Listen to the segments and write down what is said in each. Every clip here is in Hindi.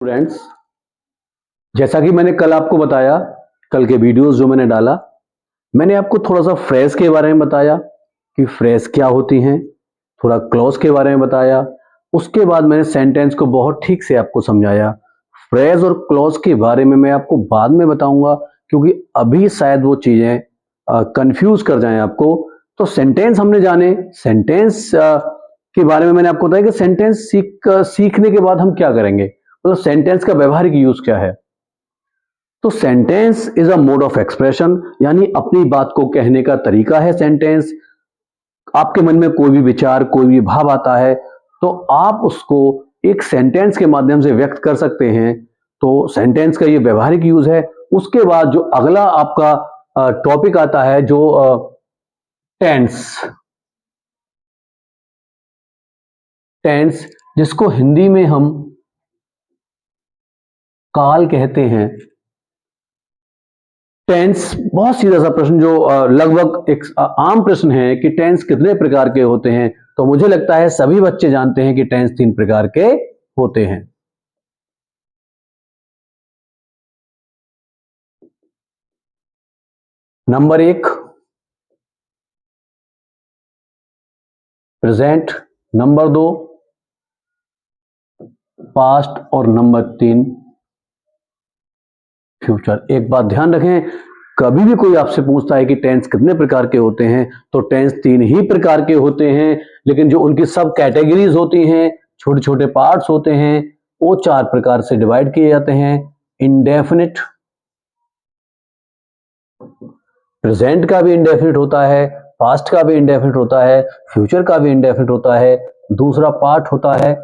स्टूडेंट्स, जैसा कि मैंने कल आपको बताया, कल के वीडियोस जो मैंने डाला, मैंने आपको थोड़ा सा फ्रेज के बारे में बताया कि फ्रेज क्या होती हैं, थोड़ा क्लॉज के बारे में बताया। उसके बाद मैंने सेंटेंस को बहुत ठीक से आपको समझाया। फ्रेज और क्लॉज के बारे में मैं आपको बाद में बताऊंगा, क्योंकि अभी शायद वो चीजें कंफ्यूज कर जाएं आपको। तो सेंटेंस हमने जाने, सेंटेंस के बारे में मैंने आपको बताया कि सेंटेंस सीखने के बाद हम क्या करेंगे, मतलब सेंटेंस का व्यवहारिक यूज क्या है। तो sentence is a mode of expression, यानी अपनी बात को कहने का तरीका है सेंटेंस। आपके मन में कोई भी विचार, कोई भी भाव आता है, तो आप उसको एक सेंटेंस के माध्यम से व्यक्त कर सकते हैं। तो सेंटेंस का ये व्यवहारिक यूज है। उसके बाद जो अगला आपका टॉपिक आता है, जो टेंस, टेंस जिसको हिंदी में हम काल कहते हैं। टेंस बहुत सीधा सा प्रश्न, जो लगभग एक आम प्रश्न है कि टेंस कितने प्रकार के होते हैं। तो मुझे लगता है सभी बच्चे जानते हैं कि टेंस 3 प्रकार के होते हैं। नंबर 1 प्रेजेंट, नंबर 2 पास्ट और नंबर 3 फ्यूचर। एक बात ध्यान रखें, कभी भी कोई आपसे पूछता है कि टेंस कितने प्रकार के होते हैं, तो टेंस 3 ही प्रकार के होते हैं, लेकिन जो उनकी सब कैटेगरीज होती हैं, छोटे छोटे पार्ट्स होते हैं, वो 4 प्रकार से डिवाइड किए जाते हैं। इंडेफिनिट, प्रेजेंट का भी इंडेफिनिट होता है, पास्ट का भी इंडेफिनिट होता है, फ्यूचर का भी इंडेफिनिट होता है। दूसरा पार्ट होता है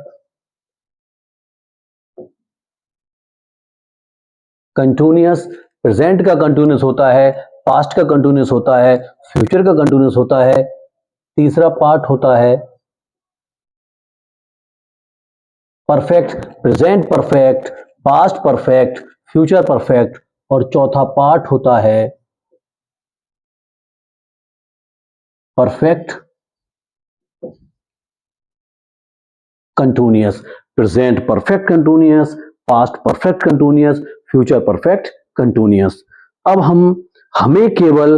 कंटिन्यूअस, प्रेजेंट का कंटिन्यूअस होता है, पास्ट का कंटिन्यूअस होता है, फ्यूचर का कंटिन्यूअस होता है। तीसरा पार्ट होता है perfect, present perfect, past perfect, future perfect. और चौथा पार्ट होता है perfect continuous, present perfect continuous, past perfect continuous, future perfect continuous. अब हमें केवल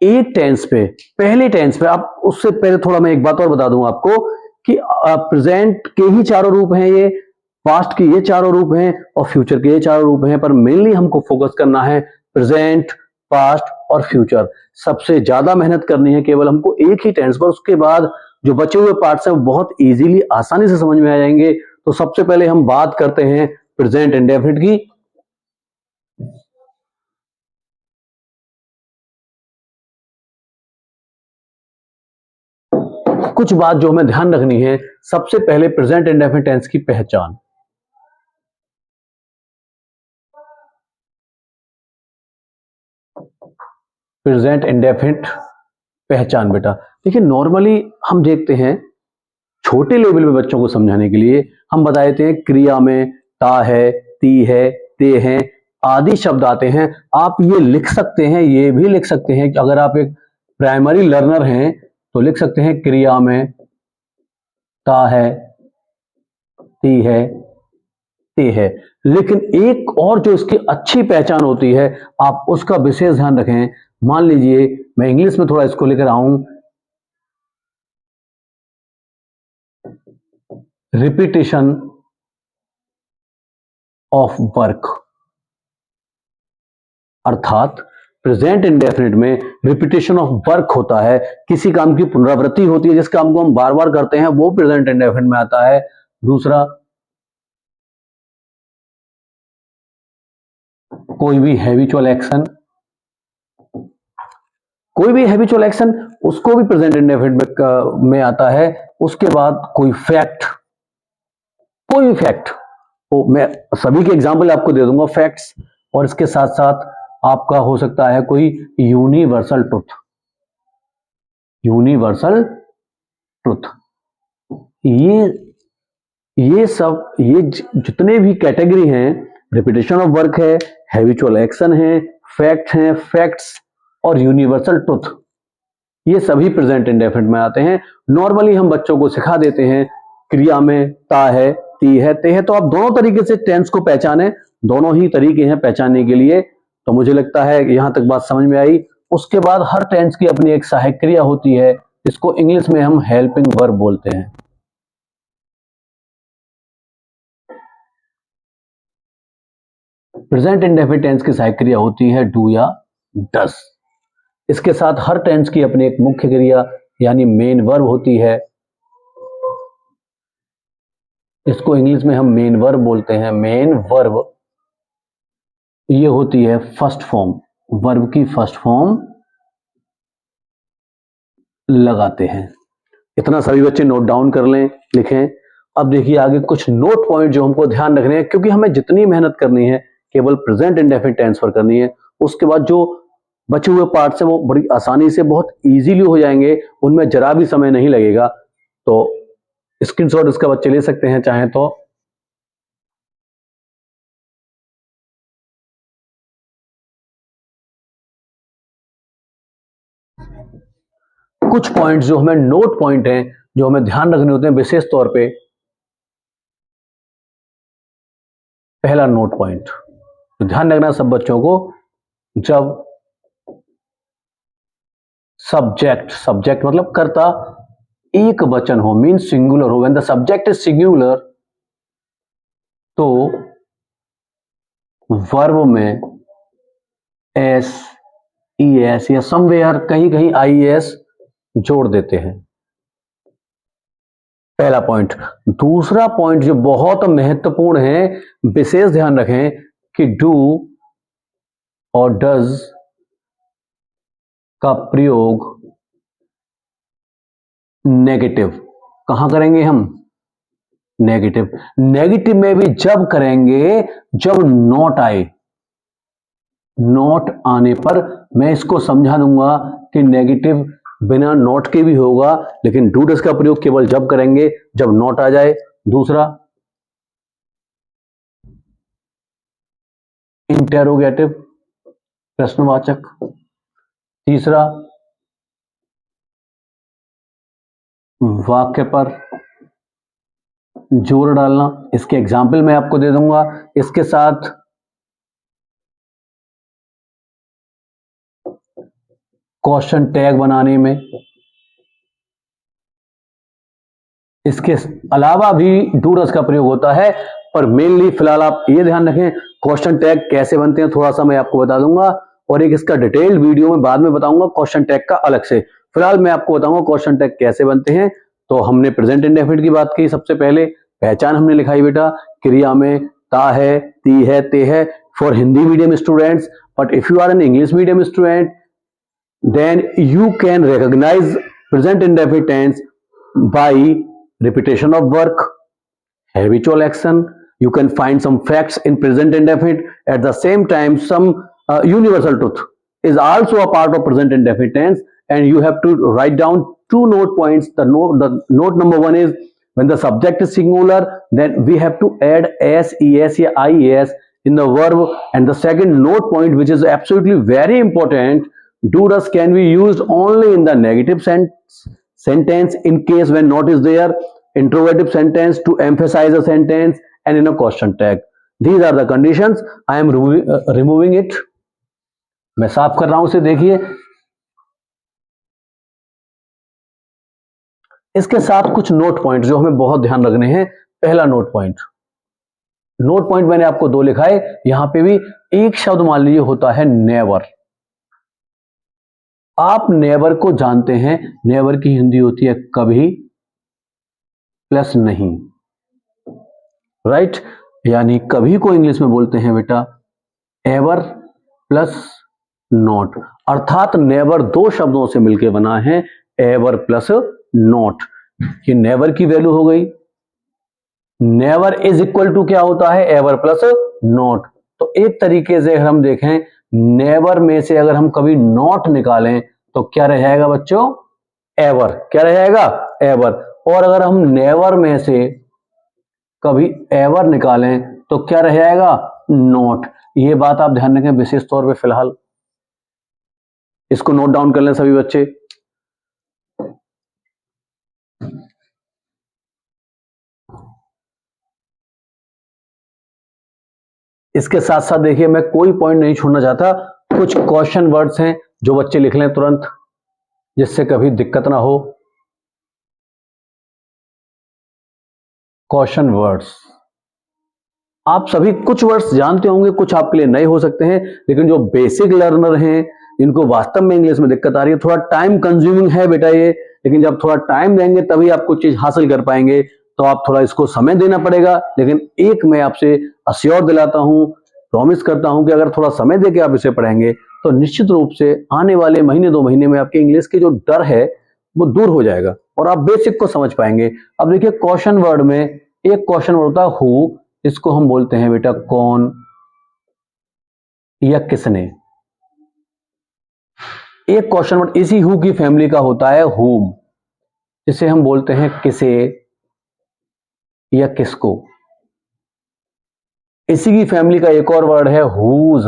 एक टेंस पे, पहले टेंस पे, आप उससे पहले थोड़ा मैं एक बात और बता दूं आपको कि प्रेजेंट के ही चारों रूप हैं, ये पास्ट के ये चारों रूप हैं और फ्यूचर के ये चारों रूप हैं, पर मेनली हमको फोकस करना है प्रेजेंट, पास्ट और फ्यूचर। सबसे ज्यादा मेहनत करनी है केवल हमको एक ही टेंस पर। उसके बाद जो बचे हुए पार्ट्स हैं वो बहुत इजीली, आसानी से समझ में आ जाएंगे। तो सबसे पहले हम बात करते हैं प्रेजेंट इंडेफिनिट की। कुछ बात जो हमें ध्यान रखनी है, सबसे पहले प्रेजेंट इंडेफिनिट टेंस की पहचान। प्रेजेंट इंडेफिनिट पहचान बेटा, देखिए नॉर्मली हम देखते हैं छोटे लेवल पे बच्चों को समझाने के लिए हम बता देते हैं क्रिया में ता है, ती है, ते हैं आदि शब्द आते हैं। आप ये लिख सकते हैं, ये भी लिख सकते हैं कि अगर आप एक प्राइमरी लर्नर हैं तो लिख सकते हैं क्रिया में ता है, ती है, ते है। लेकिन एक और जो इसकी अच्छी पहचान होती है, आप उसका विशेष ध्यान रखें। मान लीजिए मैं इंग्लिश में थोड़ा इसको लेकर आऊं, रिपीटिशन ऑफ वर्क, अर्थात प्रेजेंट इंडेफिनिट में रिपीटिशन ऑफ वर्क होता है, किसी काम की पुनरावृत्ति होती है, जिस काम को हम बार बार करते हैं वो प्रेजेंट इंडेफिनिट में आता है। दूसरा, कोई भी हैबिचुअल एक्शन, कोई भी हैबिचुअल एक्शन उसको भी प्रेजेंट इंडेफिनिट में आता है। उसके बाद कोई फैक्ट, कोई भी फैक्ट, तो मैं सभी के एग्जाम्पल आपको दे दूंगा फैक्ट्स, और इसके साथ साथ आपका हो सकता है कोई यूनिवर्सल ट्रुथ, यूनिवर्सल ट्रुथ। ये सब, ये जितने भी कैटेगरी हैं, रिपीटेशन ऑफ वर्क है, हैबिचुअल एक्शन है, फैक्ट हैं, फैक्ट्स और यूनिवर्सल ट्रुथ, ये सभी प्रेजेंट इंडेफिनिट में आते हैं। नॉर्मली हम बच्चों को सिखा देते हैं क्रिया में ता है, ती है, ते है। तो आप दोनों तरीके से टेंस को पहचाने, दोनों ही तरीके हैं पहचानने के लिए। तो मुझे लगता है यहां तक बात समझ में आई। उसके बाद हर टेंस की अपनी एक सहायक क्रिया होती है, इसको इंग्लिश में हम हेल्पिंग वर्ब बोलते हैं। प्रेजेंट इंडेफिनिट टेंस की सहायक क्रिया होती है डू या डस। इसके साथ हर टेंस की अपनी एक मुख्य क्रिया यानी मेन वर्ब होती है, इसको इंग्लिश में हम मेन वर्ब बोलते हैं। मेन वर्ब ये होती है फर्स्ट फॉर्म, वर्ब की फर्स्ट फॉर्म लगाते हैं। इतना सभी बच्चे नोट डाउन कर लें, लिखें। अब देखिए आगे कुछ नोट पॉइंट जो हमको ध्यान रखने हैं, क्योंकि हमें जितनी मेहनत करनी है केवल प्रेजेंट इंडेफिनिट टेंस पर करनी है, उसके बाद जो बचे हुए पार्ट्स हैं वो बड़ी आसानी से बहुत इजीली हो जाएंगे, उनमें जरा भी समय नहीं लगेगा। तो स्क्रीनशॉट इसका बच्चे ले सकते हैं चाहें तो। कुछ पॉइंट्स जो हमें नोट पॉइंट हैं, जो हमें ध्यान रखने होते हैं विशेष तौर पे। पहला नोट पॉइंट तो ध्यान रखना सब बच्चों को, जब सब्जेक्ट मतलब कर्ता एक वचन हो, मीन सिंगुलर हो, when the subject is singular, तो वर्ब में एस, ई एस या समवेयर कहीं कहीं आई एस जोड़ देते हैं। पहला पॉइंट। दूसरा पॉइंट जो बहुत महत्वपूर्ण है, विशेष ध्यान रखें कि डू और डज का प्रयोग नेगेटिव कहां करेंगे हम? नेगेटिव। नेगेटिव में भी जब करेंगे जब नॉट आए। नॉट आने पर मैं इसको समझा दूंगा कि नेगेटिव बिना नॉट के भी होगा, लेकिन डू डज का प्रयोग केवल जब करेंगे जब नॉट आ जाए। दूसरा इंटेरोगेटिव, प्रश्नवाचक। तीसरा वाक्य पर जोर डालना, इसके एग्जाम्पल मैं आपको दे दूंगा। इसके साथ क्वेश्चन टैग बनाने में, इसके अलावा भी डू डज का प्रयोग होता है, पर मेनली फिलहाल आप ये ध्यान रखें क्वेश्चन टैग कैसे बनते हैं थोड़ा सा मैं आपको बता दूंगा, और एक इसका डिटेल्ड वीडियो में बाद में बताऊंगा क्वेश्चन टैग का अलग से। फिलहाल मैं आपको बताऊंगा क्वेश्चन टैग कैसे बनते हैं। तो हमने प्रेजेंट इंडेफिनिट की बात की, सबसे पहले पहचान हमने लिखाई बेटा, क्रिया में ता है, ती है, ते है for Hindi medium students. But if you are an English medium student, then you can recognize present indefinite tense by repetition of work, habitual action. You can find some facts in present indefinite. At the same time, some universal truth is also a part of present indefinite tense, and you have to write down two note points. The note number one is when the subject is singular, then we have to add s, es या ies in the verb. And the second note point, which is absolutely very important, do does can be used only in the negative sentence in case when not is there, interrogative sentence to emphasize a sentence, and in a question tag. These are the conditions. I am removing it. मैं साफ कर रहा हूं उसे, देखिए। इसके साथ कुछ नोट पॉइंट जो हमें बहुत ध्यान रखने हैं। पहला नोट पॉइंट मैंने आपको दो लिखा है, यहां पे भी एक शब्द मान लीजिए होता है नेवर। आप नेवर को जानते हैं, नेवर की हिंदी होती है कभी प्लस नहीं, राइट? यानी कभी को इंग्लिश में बोलते हैं बेटा एवर प्लस नॉट, अर्थात नेवर दो शब्दों से मिलकर बना है, एवर प्लस नॉट। ये नेवर की वैल्यू हो गई। नेवर इज इक्वल टू क्या होता है? Ever plus not. तो एक तरीके से अगर हम देखें, नेवर में से अगर हम कभी नॉट निकालें तो क्या रह जाएगा बच्चों? एवर। क्या रह जाएगा? एवर। और अगर हम नेवर में से कभी एवर निकालें तो क्या रह जाएगा? नॉट। ये बात आप ध्यान रखें विशेष तौर पे। फिलहाल इसको नोट डाउन कर लें सभी बच्चे। इसके साथ साथ देखिए मैं कोई पॉइंट नहीं छोड़ना चाहता, कुछ क्वेश्चन वर्ड्स हैं जो बच्चे लिख लें तुरंत, जिससे कभी दिक्कत ना हो। क्वेश्चन वर्ड्स, आप सभी कुछ वर्ड्स जानते होंगे, कुछ आपके लिए नए हो सकते हैं, लेकिन जो बेसिक लर्नर हैं, जिनको वास्तव में इंग्लिश में दिक्कत आ रही है, थोड़ा टाइम कंज्यूमिंग है बेटा ये, लेकिन जब थोड़ा टाइम देंगे तभी आप कुछ चीज हासिल कर पाएंगे, तो आप थोड़ा इसको समय देना पड़ेगा। लेकिन एक मैं आपसे अश्योर दिलाता हूं, प्रॉमिस करता हूं कि अगर थोड़ा समय देके आप इसे पढ़ेंगे तो निश्चित रूप से आने वाले महीने 2 महीने में आपके इंग्लिश की जो डर है वो दूर हो जाएगा और आप बेसिक को समझ पाएंगे। अब देखिए क्वेश्चन वर्ड में एक क्वेश्चन वर्ड होता है हु, इसको हम बोलते हैं बेटा कौन या किसने। एक क्वेश्चन वर्ड इसी हु की फैमिली का होता है हुम, जिसे हम बोलते हैं किसे या किसको। इसी की फैमिली का एक और वर्ड है हुज,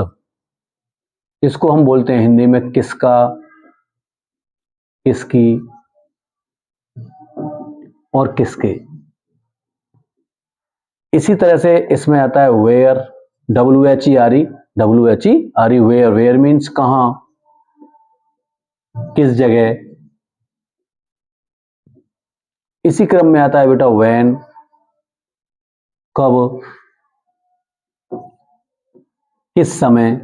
इसको हम बोलते हैं हिंदी में किसका, किसकी और किसके। इसी तरह से इसमें आता है where, WHERE, WHERE, where, where means कहां, किस जगह। इसी क्रम में आता है बेटा व्हेन, कब, किस समय।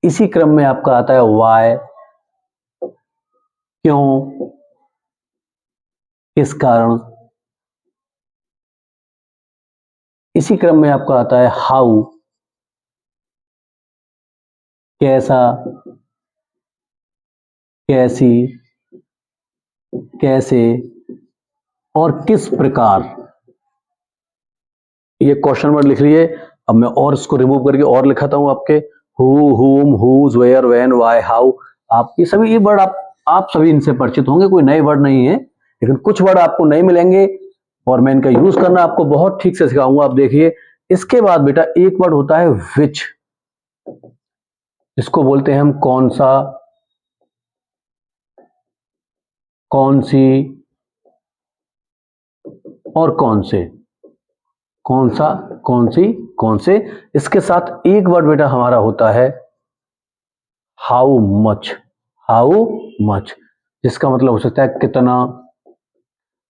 इसी क्रम में आपका आता है व्हाई, क्यों, किस कारण। इसी क्रम में आपका आता है हाउ, कैसा, कैसी, कैसे और किस प्रकार। ये क्वेश्चन वर्ड लिख लिए। अब मैं और इसको रिमूव करके और लिखाता हूं आपके, who, whom, whose, where, when, why, how. आप ये सभी ये वर्ड आप सभी इनसे परिचित होंगे, कोई नए वर्ड नहीं है, लेकिन कुछ वर्ड आपको नहीं मिलेंगे और मैं इनका यूज करना आपको बहुत ठीक से सिखाऊंगा। आप देखिए इसके बाद बेटा एक वर्ड होता है विच, इसको बोलते हैं हम कौन सा, कौन सी और कौन से। कौन सा, कौन सी, कौन से। इसके साथ एक वर्ड बेटा हमारा होता है हाउ मच, हाउ मच, जिसका मतलब हो सकता है कितना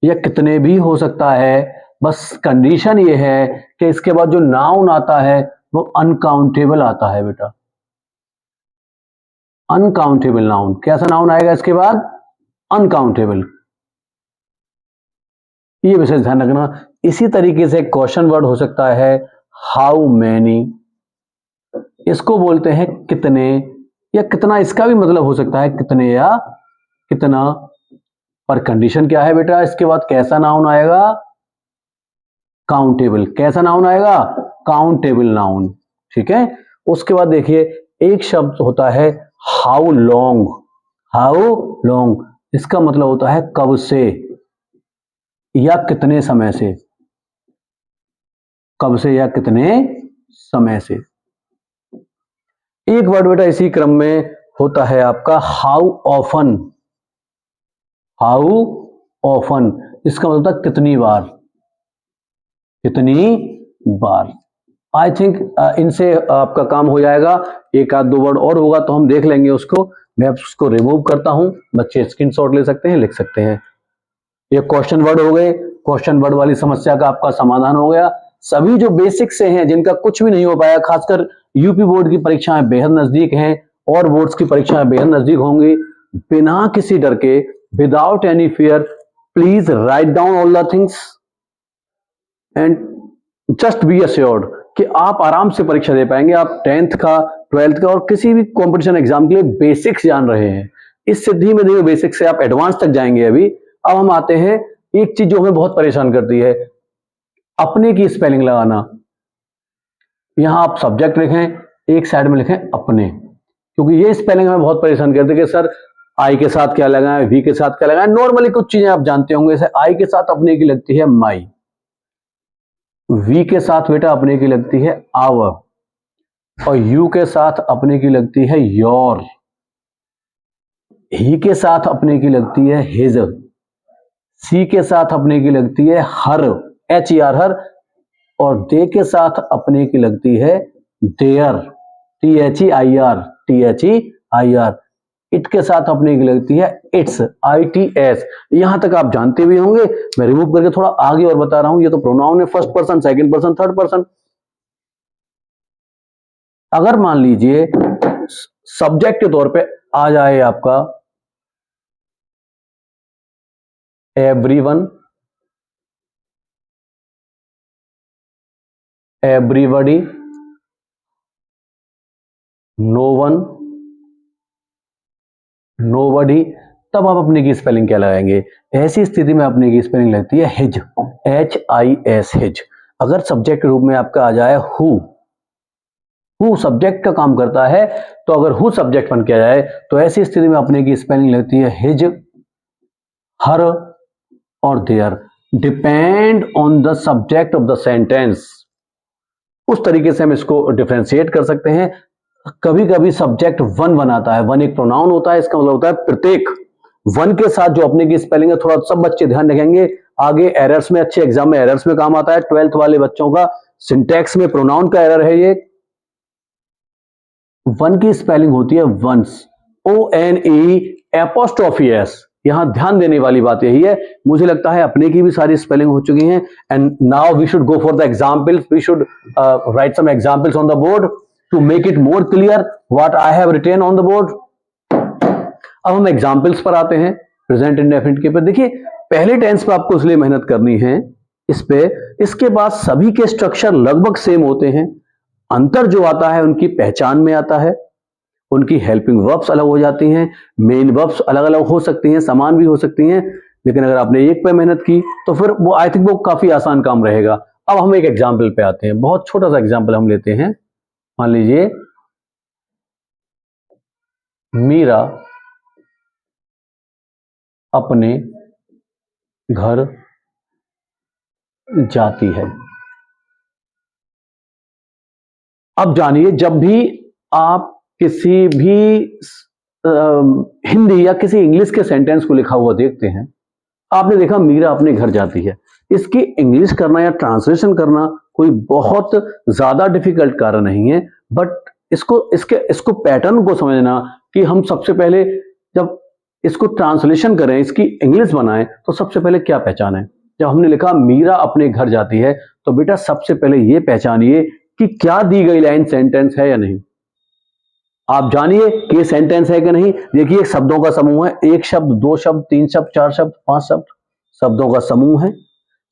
या कितने भी हो सकता है। बस कंडीशन ये है कि इसके बाद जो नाउन आता है वो अनकाउंटेबल आता है बेटा, अनकाउंटेबल नाउन। कैसा नाउन आएगा इसके बाद, अनकाउंटेबल। ये विशेष ध्यान रखना। इसी तरीके से क्वेश्चन वर्ड हो सकता है हाउ मैनी, इसको बोलते हैं कितने या कितना, इसका भी मतलब हो सकता है कितने या कितना। पर कंडीशन क्या है बेटा, इसके बाद कैसा नाउन आएगा, काउंटेबल। कैसा नाउन आएगा, काउंटेबल नाउन, ठीक है। उसके बाद देखिए एक शब्द होता है हाउ लॉन्ग, हाउ लॉन्ग, इसका मतलब होता है कब से या कितने समय से, कब से या कितने समय से। एक वर्ड बेटा इसी क्रम में होता है आपका हाउ ऑफन, हाउ ऑफन, इसका मतलब होता है कितनी बार, कितनी बार। आई थिंक इनसे आपका काम हो जाएगा। एक आध दो वर्ड और होगा तो हम देख लेंगे उसको। मैं उसको रिमूव करता हूं, बच्चे स्क्रीनशॉट ले सकते हैं, लिख सकते हैं। ये क्वेश्चन वर्ड हो गए, क्वेश्चन वर्ड वाली समस्या का आपका समाधान हो गया। सभी जो बेसिक से हैं, जिनका कुछ भी नहीं हो पाया, खासकर यूपी बोर्ड की परीक्षाएं बेहद नजदीक हैं और बोर्ड्स की परीक्षाएं बेहद नजदीक होंगी, बिना किसी डर के, without any fear, please write down all the things and just be assured कि आप आराम से परीक्षा दे पाएंगे। आप 10th का, 12th का और किसी भी कंपटीशन एग्जाम के लिए बेसिक्स जान रहे हैं। इस सिद्धि में धीमे बेसिक से आप एडवांस तक जाएंगे। अभी अब हम आते हैं एक चीज जो हमें बहुत परेशान करती है, अपने की स्पेलिंग लगाना। यहां आप सब्जेक्ट लिखें, एक साइड में लिखें अपने, क्योंकि ये स्पेलिंग हमें बहुत परेशान करती है कि सर आई के साथ क्या लगाएं, वी के साथ क्या लगाएं। नॉर्मली कुछ चीजें आप जानते होंगे, जैसे आई के साथ अपने की लगती है माई, वी के साथ बेटा अपने की लगती है आवर, और यू के साथ अपने की लगती है योर, ही के साथ अपने की लगती है हिज, सी के साथ अपने की लगती है हर, HER हर, और दे के साथ अपने की लगती है देयर, THEIR। इट के साथ अपने की लगती है इट्स, ITS। यहां तक आप जानते भी होंगे, मैं रिमूव करके थोड़ा आगे और बता रहा हूं। ये तो प्रोनाउन है, first person, second person, third person. अगर मान लीजिए सब्जेक्ट के तौर पे आ जाए आपका everyone, everybody, no one, nobody, तब आप अपने की स्पेलिंग क्या लगाएंगे? ऐसी स्थिति में अपने की स्पेलिंग लगती है हिज, HIS, हिज। अगर सब्जेक्ट के रूप में आपका आ जाए हु सब्जेक्ट का काम करता है, तो अगर हु सब्जेक्ट बन के आ जाए तो ऐसी स्थिति में अपने की स्पेलिंग लगती है हिज, हर और there. Depend on the subject of the sentence. उस तरीके से हम इसको डिफरेंशिएट कर सकते हैं। कभी कभी सब्जेक्ट वन बनाता है, वन एक प्रोनाउन होता है, इसका मतलब होता है प्रत्येक। वन के साथ जो अपने की स्पेलिंग है, थोड़ा सब बच्चे ध्यान रखेंगे, आगे एरर्स में, अच्छे एग्जाम में एरर्स में काम आता है। 12th वाले बच्चों का सिंटैक्स में प्रोनाउन का एरर है ये। वन की स्पेलिंग होती है वंस, ONE'। यहां ध्यान देने वाली बात यही है, मुझे लगता है अपने की भी सारी स्पेलिंग हो चुकी हैं। And now we should go for the examples, we should write some examples on the board to make it more clear what I have written on the board. अब हम एग्जाम्पल्स पर आते हैं, प्रेजेंट इंडेफिनिट के पे। देखिए पहले टेंस पे आपको इसलिए मेहनत करनी है इस पे, इसके बाद सभी के स्ट्रक्चर लगभग सेम होते हैं। अंतर जो आता है उनकी पहचान में आता है, उनकी हेल्पिंग वर्ब्स अलग हो जाती हैं, मेन वर्ब्स अलग अलग हो सकती हैं, समान भी हो सकती हैं। लेकिन अगर आपने एक पे मेहनत की तो फिर वो आई थिंक वो काफी आसान काम रहेगा। अब हम एक एग्जाम्पल पे आते हैं, बहुत छोटा सा एग्जाम्पल हम लेते हैं। मान लीजिए मीरा अपने घर जाती है। अब जानिए, जब भी आप किसी भी हिंदी या किसी इंग्लिश के सेंटेंस को लिखा हुआ देखते हैं, आपने देखा मीरा अपने घर जाती है, इसकी इंग्लिश करना या ट्रांसलेशन करना कोई बहुत ज्यादा डिफिकल्ट कार्य नहीं है। बट इसको पैटर्न को समझना कि हम सबसे पहले जब इसको ट्रांसलेशन करें, इसकी इंग्लिश बनाएं, तो सबसे पहले क्या पहचानें? जब हमने लिखा मीरा अपने घर जाती है, तो बेटा सबसे पहले यह पहचानिए कि क्या दी गई लाइन सेंटेंस है या नहीं। आप जानिए कि ये सेंटेंस है कि नहीं। देखिए शब्दों का समूह है, एक शब्द, दो शब्द, तीन शब्द, चार शब्द, पांच शब्द, शब्दों का समूह है।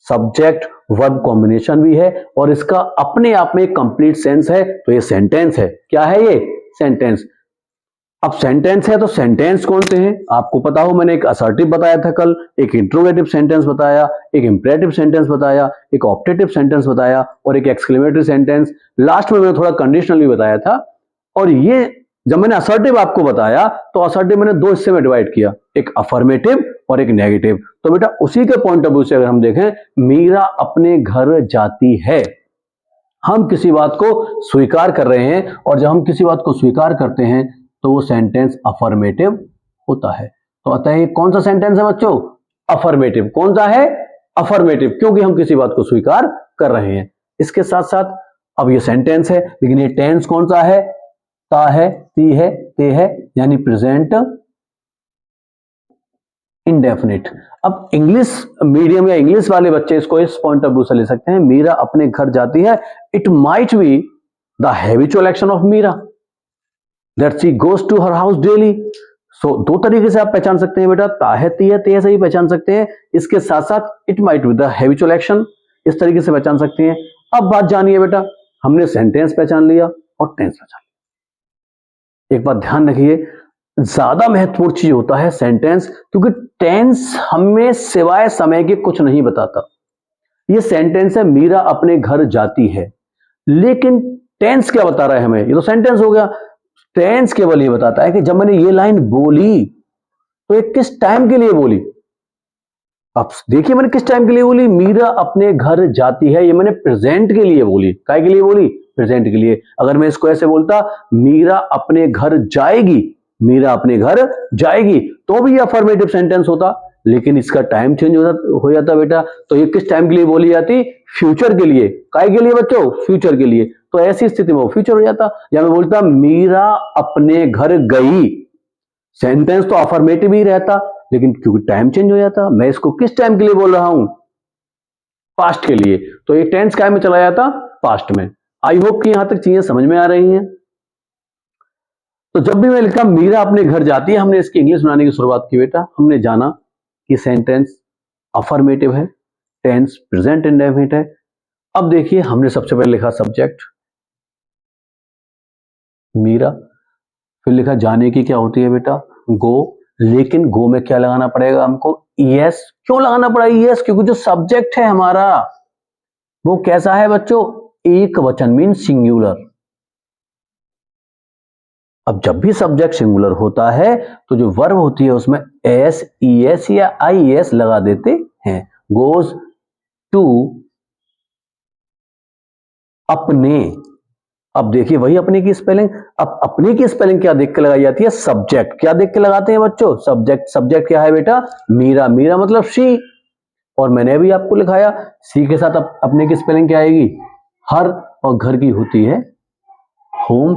सब्जेक्ट वर्ब कॉम्बिनेशन भी है और इसका अपने आप में कंप्लीट सेंस है, तो ये सेंटेंस है। क्या है ये? सेंटेंस। अब सेंटेंस है तो सेंटेंस कौन से हैं आपको पता हो। मैंने एक असर्टिव बताया था कल, एक इंट्रोगेटिव सेंटेंस बताया, एक इंपरेटिव सेंटेंस बताया, एक ऑप्टेटिव सेंटेंस बताया और एक एक्सक्लेमेटरी सेंटेंस। लास्ट में मैंने थोड़ा कंडीशनल भी बताया था। और ये जब मैंने असर्टिव आपको बताया तो असर्टिव मैंने दो हिस्से में डिवाइड किया, एक अफर्मेटिव और एक नेगेटिव। तो बेटा उसी के पॉइंट ऑफ व्यू से अगर हम देखें, मीरा अपने घर जाती है, हम किसी बात को स्वीकार कर रहे हैं और जब हम किसी बात को स्वीकार करते हैं तो वो सेंटेंस अफर्मेटिव होता है। तो अतः ये कौन सा सेंटेंस है बच्चों? अफर्मेटिव। कौन सा है? अफर्मेटिव, क्योंकि हम किसी बात को स्वीकार कर रहे हैं। इसके साथ साथ अब ये सेंटेंस है, लेकिन ये टेंस कौन सा है? ता है, ती है, ते है, यानी प्रेजेंट इंडेफिनिट। अब इंग्लिश मीडियम या इंग्लिश वाले बच्चे इसको इस पॉइंट ऑफ व्यू से ले सकते हैं, मीरा अपने घर जाती है, it might be the habitual action of Meera that she goes to her house daily. So दो तरीके से आप पहचान सकते हैं बेटा, ता है, ती है, ते है से ही पहचान सकते हैं। इसके साथ साथ it might be the habitual action, इस तरीके से पहचान सकते हैं। अब बात जानिए बेटा, हमने सेंटेंस पहचान लिया और टेंस पहचान लिया। एक बात ध्यान रखिए, ज्यादा महत्वपूर्ण चीज होता है सेंटेंस, क्योंकि टेंस हमें सिवाय समय के कुछ नहीं बताता। ये सेंटेंस है मीरा अपने घर जाती है, लेकिन टेंस क्या बता रहा है हमें? ये तो सेंटेंस हो गया। टेंस केवल ये बताता है कि जब मैंने ये लाइन बोली तो ये किस टाइम के लिए बोली। अब देखिए मैंने किस टाइम के लिए बोली, मीरा अपने घर जाती है, ये मैंने प्रेजेंट के लिए बोली। काय के लिए बोली? प्रेजेंट के लिए। अगर मैं इसको ऐसे बोलता, मीरा अपने घर जाएगी, मीरा अपने घर जाएगी, तो भी ये अफर्मेटिव सेंटेंस होता। लेकिन इसका टाइम चेंज हो जाता बेटा, तो ये किस टाइम के लिए बोली जाती? फ्यूचर के लिए। काय के लिए बच्चों? फ्यूचर के लिए। तो ऐसी स्थिति में वो फ्यूचर हो जाता। या मैं बोलता मीरा अपने घर गई, सेंटेंस तो अफर्मेटिव ही रहता, लेकिन क्योंकि टाइम चेंज हो जाता, मैं इसको किस टाइम के लिए बोल रहा हूं? पास्ट के लिए। तो ये टेंस काय में चला जाता? पास्ट में। आई होप कि यहां तक चीजें समझ में आ रही हैं। तो जब भी मैं लिखा मीरा अपने घर जाती है, हमने इसकी इंग्लिश बनाने की शुरुआत की बेटा। हमने जाना कि सेंटेंस अफर्मेटिव है, टेंस प्रेजेंट इंडेफिनिट है। अब देखिए, हमने सबसे पहले लिखा सब्जेक्ट मीरा, फिर लिखा जाने की क्या होती है बेटा? गो। लेकिन गो में क्या लगाना पड़ेगा हमको? ईएस। क्यों लगाना पड़ा ईएस? क्योंकि जो सब्जेक्ट है हमारा वो कैसा है बच्चों? एक वचन, मीन सिंगुलर। अब जब भी सब्जेक्ट सिंगुलर होता है तो जो वर्ब होती है उसमें एस, ईएस या आईएस लगा देते हैं। गोज टू अपने। अब देखिए वही अपने की स्पेलिंग। अब अपने की स्पेलिंग क्या देख के लगाई जाती है? सब्जेक्ट। क्या देख के लगाते हैं बच्चों? सब्जेक्ट। सब्जेक्ट क्या है बेटा? मीरा। मीरा मतलब शी। और मैंने अभी आपको लिखाया सी के साथ अपने की स्पेलिंग क्या आएगी? हर। और घर की होती है होम।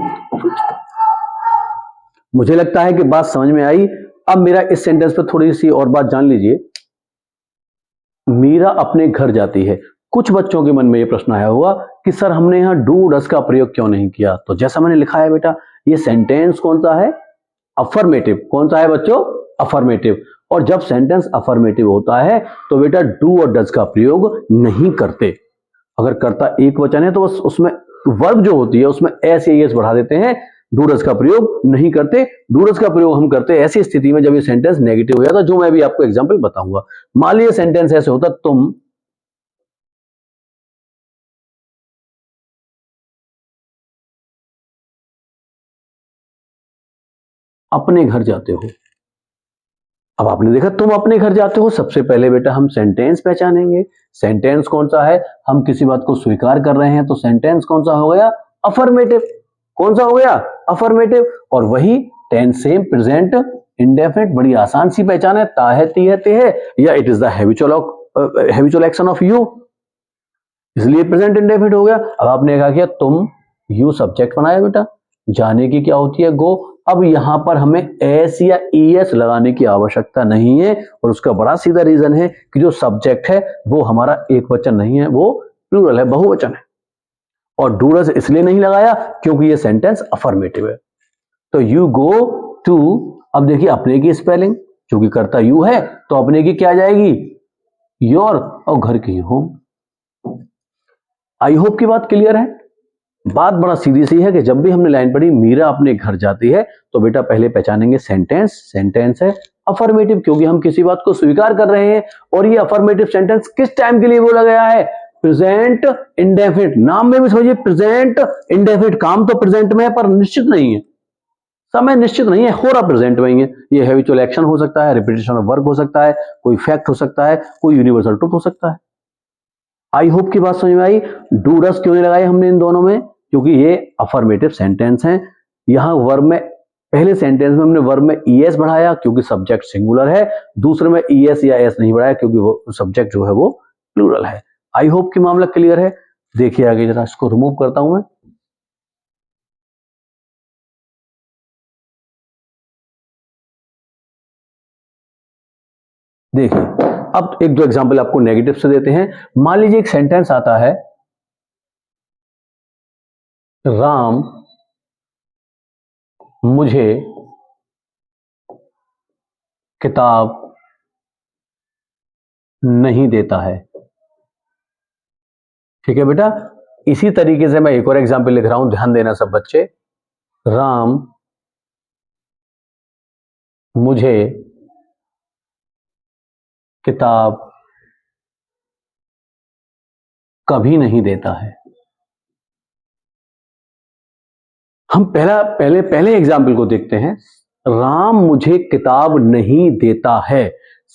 मुझे लगता है कि बात समझ में आई। अब मेरा इस सेंटेंस पर थोड़ी सी और बात जान लीजिए। मीरा अपने घर जाती है। कुछ बच्चों के मन में यह प्रश्न आया होगा कि सर हमने यहां डू डस का प्रयोग क्यों नहीं किया? तो जैसा मैंने लिखा है बेटा, ये सेंटेंस कौन सा है? अफर्मेटिव। कौन सा है बच्चों? अफर्मेटिव। और जब सेंटेंस अफर्मेटिव होता है तो बेटा डू और डज का प्रयोग नहीं करते। अगर करता एक वचन है तो बस उसमें वर्ब जो होती है उसमें एस या एस बढ़ा देते हैं, डू डज का प्रयोग नहीं करते। डू डज का प्रयोग हम करते हैं ऐसी स्थिति में जब ये सेंटेंस नेगेटिव हो जाता, जो मैं भी आपको एग्जांपल बताऊंगा। मान लीजिए सेंटेंस ऐसे होता, तुम अपने घर जाते हो। अब आपने देखा तुम अपने घर जाते हो, सबसे पहले बेटा हम सेंटेंस पहचानेंगे। सेंटेंस कौन सा है? हम किसी बात को स्वीकार कर रहे हैं तो सेंटेंस कौन सा हो गया? अफर्मेटिव। कौन सा हो गया? अफर्मेटिव। और वही टेंस सेम प्रेजेंट इंडेफिनिट, बड़ी आसान सी पहचान है। ता है, ती है, ते है, या it is the habitual action of you, इसलिए प्रेजेंट इंडेफिनिट हो गया। अब आपने कहा किया तुम, यू सब्जेक्ट बनाया बेटा, जाने की क्या होती है? गो। अब यहां पर हमें एस या ईएस लगाने की आवश्यकता नहीं है, और उसका बड़ा सीधा रीजन है कि जो सब्जेक्ट है वो हमारा एक वचन नहीं है, वो प्लूरल है, बहुवचन है। और डूडस इसलिए नहीं लगाया क्योंकि ये सेंटेंस अफर्मेटिव है। तो यू गो टू, अब देखिए अपने की स्पेलिंग, क्योंकि करता यू है तो अपने की क्या जाएगी? योर। और घर की होम। आई होप की बात क्लियर है। बात बड़ा सीधी सी है कि जब भी हमने लाइन पढ़ी मीरा अपने घर जाती है, तो बेटा पहले पहचानेंगे सेंटेंस। सेंटेंस है अफर्मेटिव, क्योंकि हम किसी बात को स्वीकार कर रहे हैं। और ये अफर्मेटिव सेंटेंस किस टाइम के लिए बोला गया है? Present indefinite. नाम में भी समझिए प्रेजेंट इंडेफिनिट। काम तो प्रेजेंट में है पर निश्चित नहीं है, समय निश्चित नहीं है, हो रहा प्रेजेंट में ही है। ये हैबिचुअल एक्शन हो सकता है, रिपीटेशन ऑफ वर्क हो सकता है, कोई फैक्ट हो सकता है, कोई यूनिवर्सल ट्रुथ हो सकता है। आई होप की बात समझ में आई। डू डस क्यों नहीं लगाए हमने इन दोनों में? क्योंकि ये अफर्मेटिव सेंटेंस हैं। यहां वर्ब में, पहले सेंटेंस में हमने वर्ब में ईएस बढ़ाया क्योंकि सब्जेक्ट सिंगुलर है, दूसरे में ईएस या एस नहीं बढ़ाया क्योंकि वो सब्जेक्ट जो है वो प्लूरल है। आई होप कि मामला क्लियर है। देखिए आगे जरा, इसको रिमूव करता हूं मैं। देखिए अब एक दो एग्जांपल आपको नेगेटिव से देते हैं। मान लीजिए एक सेंटेंस आता है, राम मुझे किताब नहीं देता है। ठीक है बेटा, इसी तरीके से मैं एक और एग्जांपल लिख रहा हूं, ध्यान देना सब बच्चे। राम मुझे किताब कभी नहीं देता है। हम पहले एग्जाम्पल को देखते हैं। राम मुझे किताब नहीं देता है।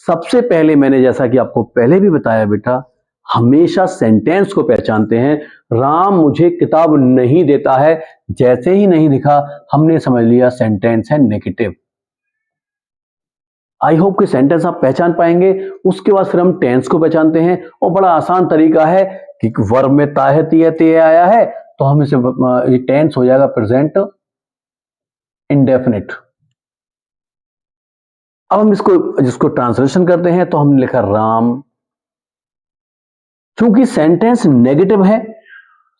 सबसे पहले मैंने, जैसा कि आपको पहले भी बताया बेटा, हमेशा सेंटेंस को पहचानते हैं। राम मुझे किताब नहीं देता है, जैसे ही नहीं दिखा हमने समझ लिया सेंटेंस है नेगेटिव। आई होप कि सेंटेंस आप पहचान पाएंगे। उसके बाद फिर हम टेंस को पहचानते हैं और बड़ा आसान तरीका है कि वर्ब में ता है, ती है, ते आया है तो हम इसे ये टेंस हो जाएगा प्रेजेंट इंडेफिनिट। अब हम जिसको ट्रांसलेशन करते हैं तो हमने लिखा राम। चूंकि सेंटेंस नेगेटिव है,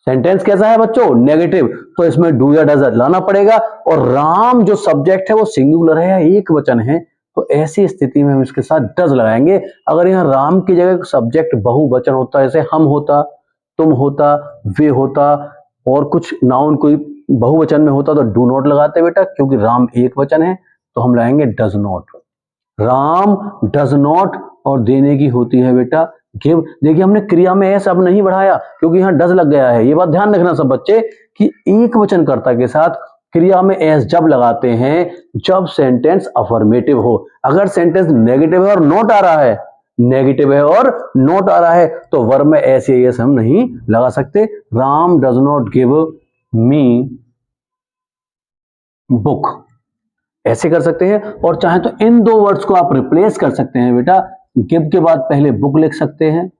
सेंटेंस कैसा है बच्चों, नेगेटिव, तो इसमें डू या डज लाना पड़ेगा। और राम जो सब्जेक्ट है वो सिंगुलर है या एक वचन है, तो ऐसी स्थिति में हम इसके साथ डज लगाएंगे। अगर यहाँ राम की जगह सब्जेक्ट बहुवचन होता, जैसे हम होता, तुम होता, वे होता और कुछ नाउन कोई बहुवचन में होता तो डू नॉट लगाते बेटा, क्योंकि राम एक वचन है तो हम लगाएंगे does not. Ram does not और देने की होती है बेटा गिव। देखिए हमने क्रिया में एस अब नहीं बढ़ाया क्योंकि यहां डज लग गया है। ये बात ध्यान रखना सब बच्चे कि एक वचनकर्ता के साथ क्रिया में एस जब लगाते हैं जब सेंटेंस अफर्मेटिव हो। अगर सेंटेंस नेगेटिव है और नॉट आ रहा है, नेगेटिव है और नॉट आ रहा है तो वर्ब में एस या एस हम नहीं लगा सकते। Ram does not give me book, ऐसे कर सकते हैं। और चाहे तो इन दो वर्ड्स को आप रिप्लेस कर सकते हैं बेटा। गिव के बाद पहले बुक लिख सकते हैं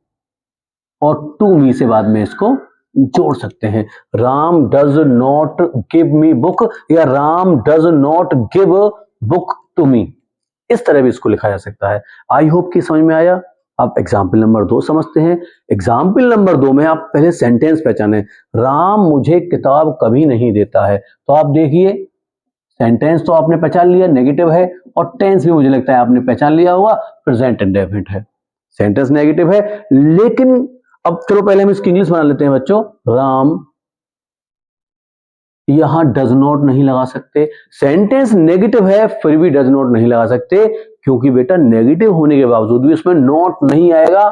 और टू मी से बाद में इसको जोड़ सकते हैं। Ram does not give me book या Ram does not give book to me, इस तरह भी इसको लिखा जा सकता है। आई होप कि समझ में आया। अब एग्जाम्पल नंबर 2 समझते हैं। एग्जाम्पल नंबर 2 में आप पहले सेंटेंस पहचाने। राम मुझे किताब कभी नहीं देता है, तो आप देखिए सेंटेंस तो आपने पहचान लिया नेगेटिव है और टेंस भी मुझे लगता है आपने पहचान लिया होगा प्रेजेंट इंडेफिनिट है। सेंटेंस नेगेटिव है लेकिन अब चलो पहले हम इसकी इंग्लिश बना लेते हैं बच्चों। राम, यहां डज नॉट नहीं लगा सकते। सेंटेंस नेगेटिव है फिर भी डज नॉट नहीं लगा सकते क्योंकि बेटा नेगेटिव होने के बावजूद भी उसमें नॉट नहीं आएगा।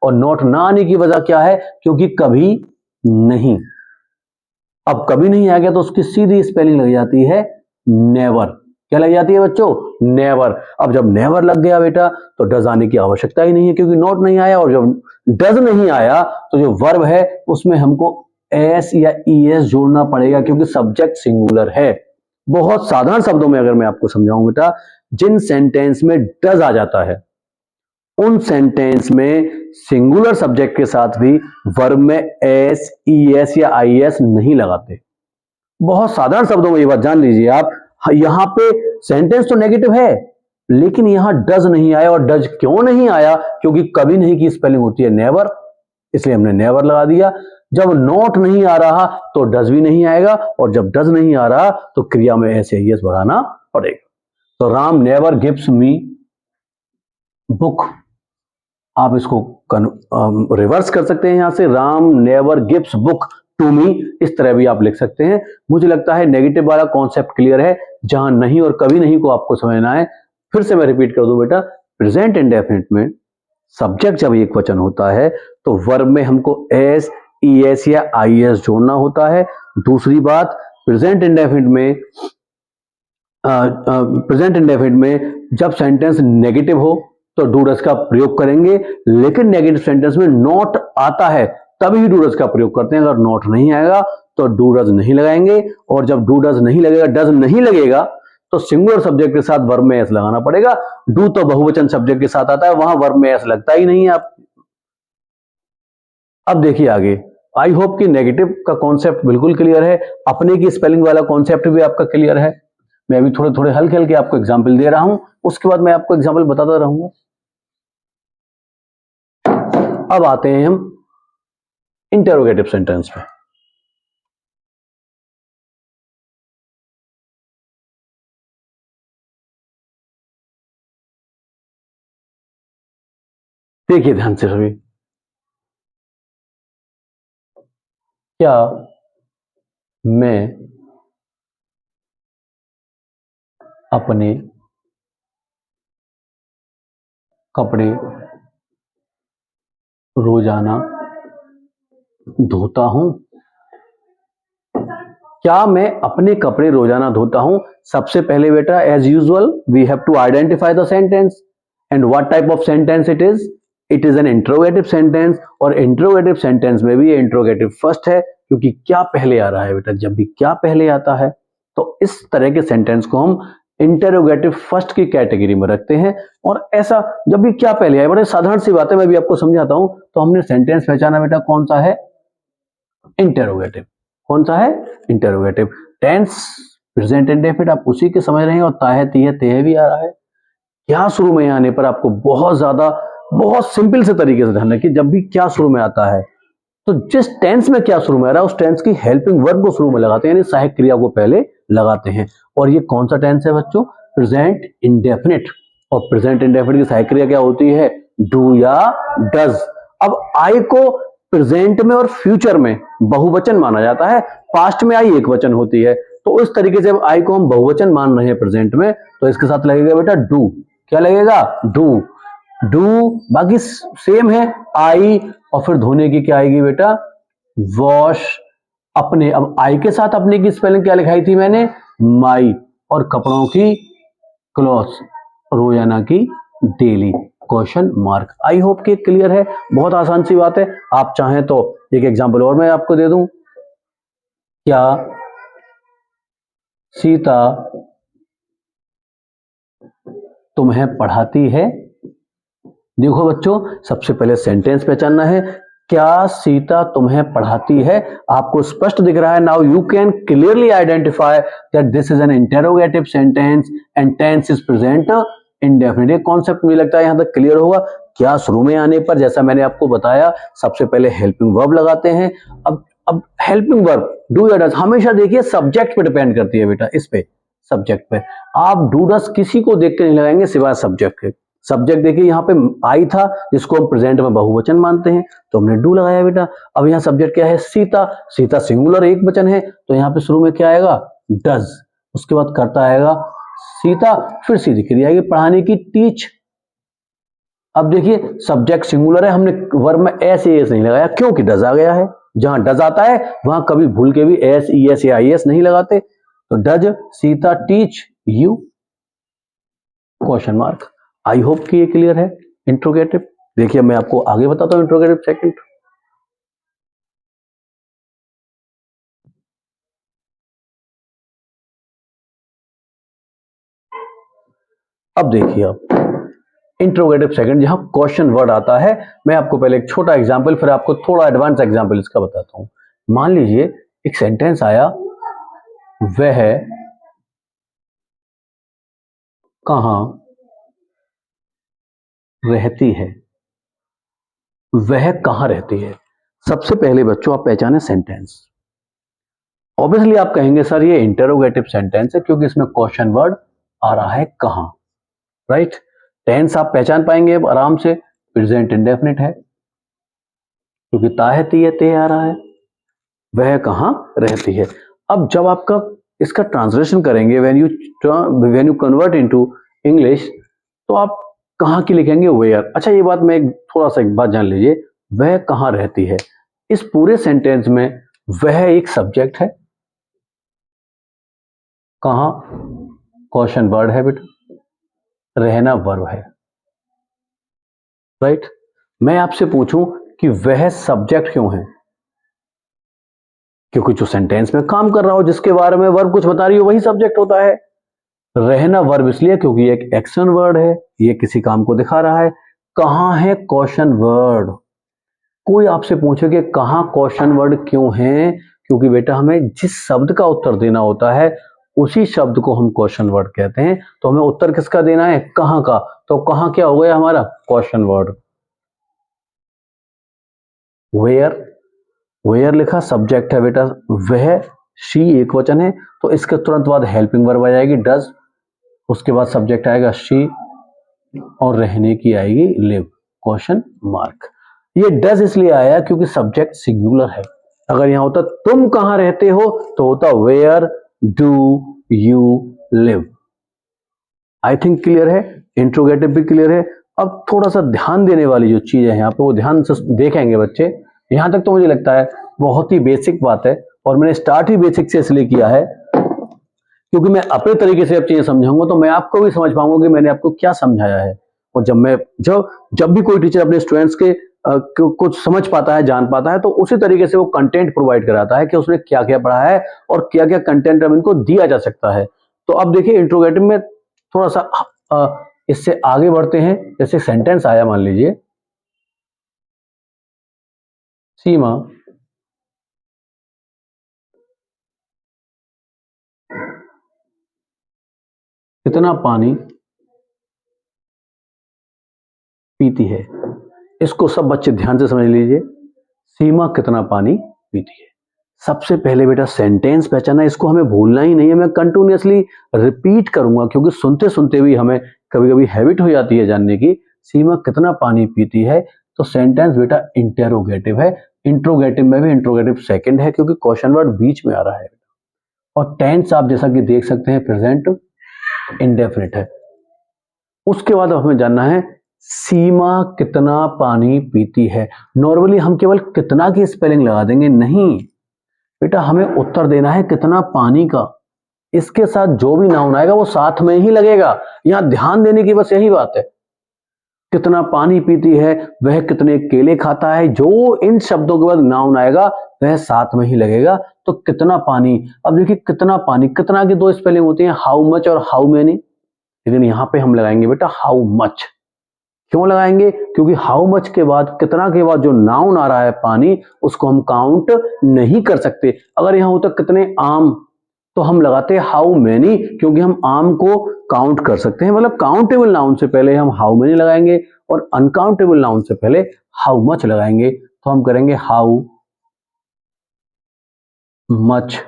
और नॉट ना आने की वजह क्या है, क्योंकि कभी नहीं। अब कभी नहीं आ गया तो उसकी सीधी स्पेलिंग लग जाती है नेवर। क्या लग जाती है बच्चों, नेवर। अब जब नेवर लग गया बेटा तो डज आने की आवश्यकता ही नहीं है क्योंकि नॉट नहीं आया। और जब डज नहीं आया तो जो वर्ब है उसमें हमको एस या ईएस जोड़ना पड़ेगा क्योंकि सब्जेक्ट सिंगुलर है। बहुत साधारण शब्दों में अगर मैं आपको समझाऊं बेटा, जिन सेंटेंस में डज आ जाता है उन सेंटेंस में सिंगुलर सब्जेक्ट के साथ भी वर्ब में एस, ईएस या आईएस नहीं लगाते। बहुत साधारण शब्दों में ये बात जान लीजिए आप। यहां पे सेंटेंस तो नेगेटिव है लेकिन यहां डज नहीं आया। और डज क्यों नहीं आया, क्योंकि कभी नहीं की स्पेलिंग होती है नेवर, इसलिए हमने नेवर लगा दिया। जब नॉट नहीं आ रहा तो डज भी नहीं आएगा और जब डज नहीं आ रहा तो क्रिया में एस या ईएस बढ़ाना पड़ेगा। तो Ram never gives me book, आप इसको रिवर्स कर सकते हैं यहां से, Ram never gives book to me, इस तरह भी आप लिख सकते हैं। मुझे लगता है नेगेटिव वाला कॉन्सेप्ट क्लियर है। जहां नहीं और कभी नहीं को आपको समझना है। फिर से मैं रिपीट कर दूं बेटा, प्रेजेंट इंडेफिनिट में सब्जेक्ट जब एक वचन होता है तो वर्ब में हमको एस, ईएस या आईएस जोड़ना होता है। दूसरी बात, प्रेजेंट इंडेफिनिट में जब सेंटेंस नेगेटिव हो तो डू डज का प्रयोग करेंगे, लेकिन नेगेटिव सेंटेंस में नॉट आता है तभी डू डज का प्रयोग करते हैं। अगर नॉट नहीं आएगा तो डू डज नहीं लगाएंगे। और जब डू डज नहीं लगेगा, डज नहीं लगेगा, तो सिंगुलर सब्जेक्ट के साथ वर्ब में एस लगाना पड़ेगा। डू तो बहुवचन सब्जेक्ट के साथ आता है, वहां वर्ब में एस लगता ही नहीं है। आप अब देखिए आगे। आई होप कि नेगेटिव का कॉन्सेप्ट बिल्कुल क्लियर है। अपने की स्पेलिंग वाला कॉन्सेप्ट भी आपका क्लियर है। मैं अभी थोड़े थोड़े हल्के हल्के आपको एग्जाम्पल दे रहा हूं, उसके बाद मैं आपको एग्जाम्पल बताता रहूंगा। अब आते हैं हम इंटरोगेटिव सेंटेंस पे। देखिए ध्यान से सभी, क्या मैं अपने कपड़े रोजाना धोता हूं? क्या मैं अपने कपड़े रोजाना धोता हूं? सबसे पहले बेटा as usual we have to identify the sentence and what type of sentence it is. It is an interrogative sentence और इंट्रोगेटिव सेंटेंस में भी इंट्रोगेटिव फर्स्ट है क्योंकि क्या पहले आ रहा है बेटा। जब भी क्या पहले आता है तो इस तरह के सेंटेंस को हम इंटेरोगेटिव फर्स्ट की कैटेगरी में रखते हैं। और ऐसा जब भी क्या पहले आए, बड़े साधारण सी बात है, मैं भी आपको समझाता हूं। तो हमने सेंटेंस पहचाना बेटा, कौन सा है? इंटेरोगेटिव। कौन सा है? इंटेरोगेटिव। टेंस प्रेजेंट इंडेफिनिट आप उसी के समझ रहे हैं, और ताहे तीहे तेहे भी आ रहा है। क्या शुरू में आने पर आपको बहुत ज्यादा, बहुत सिंपल से तरीके से ध्यान रखिए, जब भी क्या शुरू में आता है तो जिस टेंस में क्या शुरू में आ रहा है उस टेंस की हेल्पिंग वर्ब को शुरू में लगाते हैं, यानी सहायक क्रिया को पहले लगाते हैं। और ये कौन सा टेंस है बच्चों? Present indefinite. और प्रेजेंट इंडेफिनिट की सहायक क्रिया क्या होती है? डू या डज। अब आई को प्रेजेंट में और फ्यूचर में बहुवचन माना जाता है, पास्ट में आई एक वचन होती है। तो उस तरीके से अब आई को हम बहुवचन मान रहे हैं प्रेजेंट में, तो इसके साथ लगेगा बेटा डू। क्या लगेगा? डू। डू बाकी सेम है, आई, और फिर धोने की क्या आएगी बेटा? वॉश। अपने, अब आई के साथ अपने की स्पेलिंग क्या लिखाई थी मैंने? माई। और कपड़ों की क्लॉथ्स, रोजाना की डेली, क्वेश्चन मार्क। आई होप कि क्लियर है, बहुत आसान सी बात है। आप चाहें तो एक एग्जांपल और मैं आपको दे दूं। क्या सीता तुम्हें पढ़ाती है? देखो बच्चों, सबसे पहले सेंटेंस पहचानना है। क्या सीता तुम्हें पढ़ाती है? आपको स्पष्ट दिख रहा है। Now you can clearly identify that this is an interrogative sentence and tense is present indefinite. ये कॉन्सेप्ट मुझे लगता है यहां तक क्लियर होगा। क्या शुरू में आने पर, जैसा मैंने आपको बताया, सबसे पहले हेल्पिंग वर्ब लगाते हैं। अब हेल्पिंग वर्ब डू या डज हमेशा देखिए सब्जेक्ट पे डिपेंड करती है बेटा, इस पे, सब्जेक्ट पे। आप डू डज किसी को देख के नहीं लगाएंगे सिवाय सब्जेक्ट के। सब्जेक्ट देखिए यहाँ पे आई था, जिसको हम प्रेजेंट में बहुवचन मानते हैं, तो हमने डू लगाया बेटा। अब यहाँ सब्जेक्ट क्या है? सीता। सीता सिंगुलर एक वचन है, तो यहाँ पे शुरू में क्या आएगा? डज। उसके बाद करता आएगा सीता, फिर सीधी क्रिया आएगी पढ़ाने की, टीच। अब देखिए सब्जेक्ट सिंगुलर है, हमने वर्ब में एस एस नहीं लगाया, क्योंकि डज आ गया है। जहां डज आता है वहां कभी भूल के भी एस ई एस या आई एस नहीं लगाते। तो does Sita teach you, question mark. I hope कि ये क्लियर है इंट्रोगेटिव। देखिए मैं आपको आगे बताता हूं इंट्रोगेटिव सेकंड। अब देखिए, अब इंट्रोगेटिव सेकंड जहां क्वेश्चन वर्ड आता है, मैं आपको पहले एक छोटा एग्जांपल, फिर आपको थोड़ा एडवांस एग्जांपल इसका बताता हूं। मान लीजिए एक सेंटेंस आया, वह कहां रहती है? वह कहां रहती है? सबसे पहले बच्चों आप पहचाने सेंटेंस। ऑब्वियसली आप कहेंगे सर ये इंटरोगेटिव सेंटेंस है, क्योंकि इसमें क्वेश्चन वर्ड आ रहा है कहां, राइट। टेंस आप पहचान पाएंगे अब आराम से, प्रेजेंट इंडेफिनिट है, क्योंकि ताहे तीये ते आ रहा है। वह कहां रहती है। अब जब आपका इसका ट्रांसलेशन करेंगे, when you convert into English, तो आप कहां की लिखेंगे? वेयर। अच्छा ये बात मैं थोड़ा सा एक बात जान लीजिए, वह कहां रहती है, इस पूरे सेंटेंस में वह एक सब्जेक्ट है, कहां क्वेश्चन वर्ड है बेटा, रहना वर्ब है, राइट। मैं आपसे पूछूं कि वह सब्जेक्ट क्यों है? क्योंकि जो सेंटेंस में काम कर रहा हो, जिसके बारे में वर्ब कुछ बता रही हो, वही सब्जेक्ट होता है। रहना वर्ब इसलिए क्योंकि ये एक एक्शन वर्ड है, ये किसी काम को दिखा रहा है। कहां है क्वेश्चन वर्ड। कोई आपसे पूछे कि कहां क्वेश्चन वर्ड क्यों है? क्योंकि बेटा हमें जिस शब्द का उत्तर देना होता है उसी शब्द को हम क्वेश्चन वर्ड कहते हैं। तो हमें उत्तर किसका देना है? कहां का। तो कहां क्या हो गया हमारा? Question word. वेयर, वेयर लिखा, सब्जेक्ट है बेटा वह, शी एक वचन है, तो इसके तुरंत बाद हेल्पिंग वर्ब आ जाएगी डज, उसके बाद सब्जेक्ट आएगा शी, और रहने की आएगी लिव, क्वेश्चन मार्क। ये डज इसलिए आया क्योंकि सब्जेक्ट सिंगुलर है। अगर यहां होता तुम कहां रहते हो, तो होता where do you live. I think clear है, इंट्रोगेटिव भी क्लियर है। अब थोड़ा सा ध्यान देने वाली जो चीज है यहाँ पे, वो ध्यान से देखेंगे बच्चे। यहां तक तो मुझे लगता है बहुत ही बेसिक बात है, और मैंने स्टार्ट ही बेसिक से इसलिए किया है क्योंकि मैं अपने तरीके से अब चीजें समझाऊंगा तो मैं आपको भी समझ पाऊंगा कि मैंने आपको क्या समझाया है। और जब भी कोई टीचर अपने स्टूडेंट्स के कुछ समझ पाता है, जान पाता है, तो उसी तरीके से वो कंटेंट प्रोवाइड कराता है कि उसने क्या क्या पढ़ा है और क्या क्या कंटेंट अब इनको दिया जा सकता है। तो अब देखिए इंट्रोगेटिव में थोड़ा सा इससे आगे बढ़ते हैं। जैसे सेंटेंस आया, मान लीजिए सीमा कितना पानी पीती है। इसको सब बच्चे ध्यान से समझ लीजिए। सीमा कितना पानी पीती है। सबसे पहले बेटा सेंटेंस पहचाना, इसको हमें भूलना ही नहीं है। मैं कंटिन्यूअसली रिपीट करूंगा क्योंकि सुनते सुनते भी हमें कभी कभी हैबिट हो जाती है जानने की। सीमा कितना पानी पीती है, तो सेंटेंस बेटा इंटेरोगेटिव है। इंट्रोगेटिव में भी इंट्रोगेटिव सेकंड है क्योंकि क्वेश्चन वर्ड बीच में आ रहा है। और टेंस आप जैसा कि देख सकते हैं प्रेजेंट इंडेफिनिट है। उसके बाद हमें जानना है सीमा कितना पानी पीती है। नॉर्मली हम केवल कितना की स्पेलिंग लगा देंगे, नहीं बेटा, हमें उत्तर देना है कितना पानी का। इसके साथ जो भी नाउन आएगा वो साथ में ही लगेगा। यहां ध्यान देने की बस यही बात है। कितना पानी पीती है, वह कितने केले खाता है, जो इन शब्दों के बाद नाउन आएगा वह साथ में ही लगेगा। तो कितना पानी, अब देखिए कितना पानी, कितना की दो स्पेलिंग होती है, हाउ मच और हाउ मेनी। लेकिन यहां पे हम लगाएंगे बेटा हाउ मच। क्यों लगाएंगे? क्योंकि हाउ मच के बाद, कितना के बाद जो नाउन आ रहा है पानी, उसको हम काउंट नहीं कर सकते। अगर यहां होता कितने आम, तो हम लगाते हाउ मेनी, क्योंकि हम आम को काउंट कर सकते हैं। मतलब काउंटेबल नाउन से पहले हम हाउ मेनी लगाएंगे और अनकाउंटेबल नाउन से पहले हाउ मच लगाएंगे। तो हम करेंगे हाउ मच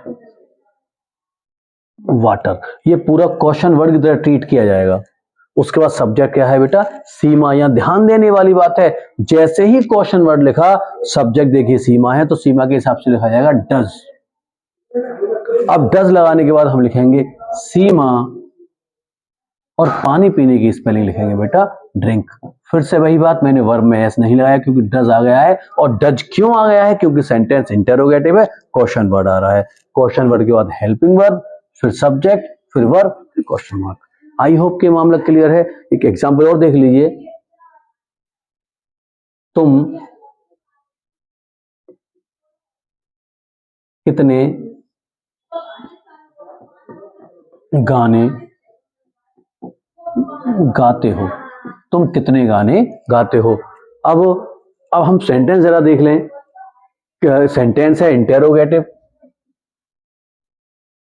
वाटर। ये पूरा क्वेश्चन वर्ड की तरह ट्रीट किया जाएगा। उसके बाद सब्जेक्ट क्या है बेटा, सीमा। यहां ध्यान देने वाली बात है, जैसे ही क्वेश्चन वर्ड लिखा, सब्जेक्ट देखिए सीमा है तो सीमा के हिसाब से लिखा जाएगा डज। अब डज लगाने के बाद हम लिखेंगे सीमा और पानी पीने की स्पेलिंग लिखेंगे बेटा ड्रिंक। फिर से वही बात, मैंने वर्ब में एस नहीं लगाया क्योंकि डज आ गया है। और डज क्यों आ गया है? क्योंकि सेंटेंस इंटेरोगेटिव है, क्वेश्चन वर्ड आ रहा है। क्वेश्चन वर्ड के बाद हेल्पिंग वर्ब, फिर सब्जेक्ट, फिर वर्ब, फिर क्वेश्चन मार्क। आई होप कि मामला क्लियर है। एक एग्जांपल और देख लीजिए। तुम कितने गाने गाते हो। तुम कितने गाने गाते हो। अब हम सेंटेंस जरा देख लें। सेंटेंस है इंटेरोगेटिव,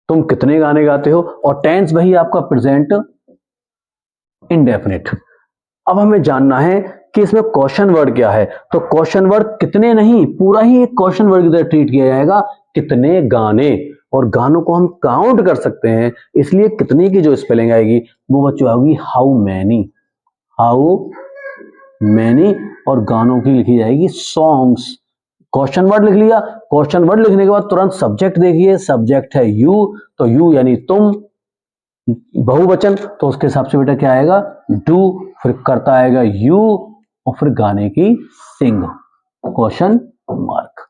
तुम कितने गाने गाते हो, और टेंस वही आपका प्रेजेंट इंडेफिनिट। अब हमें जानना है कि इसमें क्वेश्चन वर्ड क्या है। तो क्वेश्चन वर्ड कितने नहीं, पूरा ही एक क्वेश्चन वर्ड की तरह ट्रीट किया जाएगा। कितने गाने, और गानों को हम काउंट कर सकते हैं, इसलिए कितने की जो स्पेलिंग आएगी वो बच्चों आएगी हाउ मैनी। हाउ मैनी, और गानों की लिखी जाएगी सॉन्ग्स। क्वेश्चन वर्ड लिख लिया। क्वेश्चन वर्ड लिखने के बाद तुरंत सब्जेक्ट देखिए, सब्जेक्ट है यू, तो यू यानी तुम, बहुवचन, तो उसके हिसाब से बेटा क्या आएगा डू, फिर करता आएगा यू, और फिर गाने की सिंग, क्वेश्चन मार्क।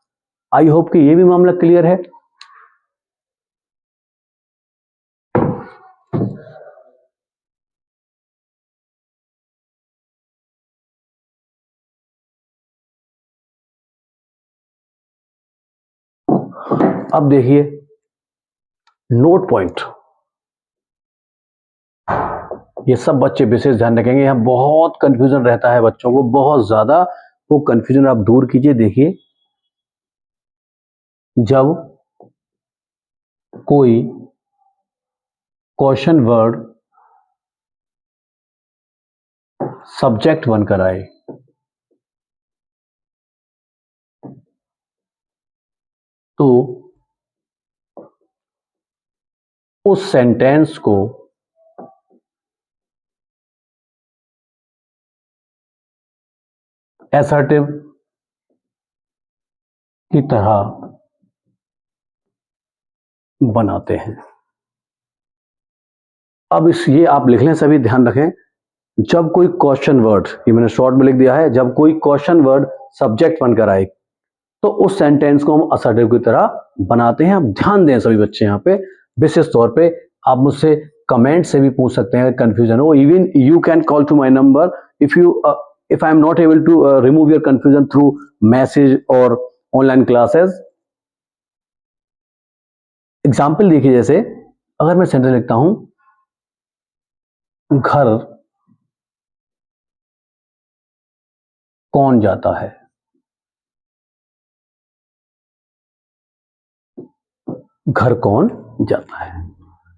आई होप कि ये भी मामला क्लियर है। अब देखिए नोट पॉइंट, ये सब बच्चे विशेष ध्यान रखेंगे। यहां बहुत कंफ्यूजन रहता है बच्चों को, बहुत ज्यादा। वो कंफ्यूजन आप दूर कीजिए। देखिए, जब कोई क्वेश्चन वर्ड सब्जेक्ट बनकर आए, तो उस सेंटेंस को एसर्टिव की तरह बनाते हैं। अब ये आप लिख लें, सभी ध्यान रखें। जब कोई क्वेश्चन वर्ड, ये मैंने शॉर्ट में लिख दिया है, जब कोई क्वेश्चन वर्ड सब्जेक्ट बनकर आए, तो उस सेंटेंस को हम असर्टिव की तरह बनाते हैं। अब ध्यान दें सभी बच्चे, यहाँ पे विशेष तौर पे आप मुझसे कमेंट से भी पूछ सकते हैं कंफ्यूजन हो। Even you can call to my number if I am not able to remove your confusion through message or online classes. Example देखिए, जैसे अगर मैं सेंटेंस लिखता हूं घर कौन जाता है? घर कौन जाता है?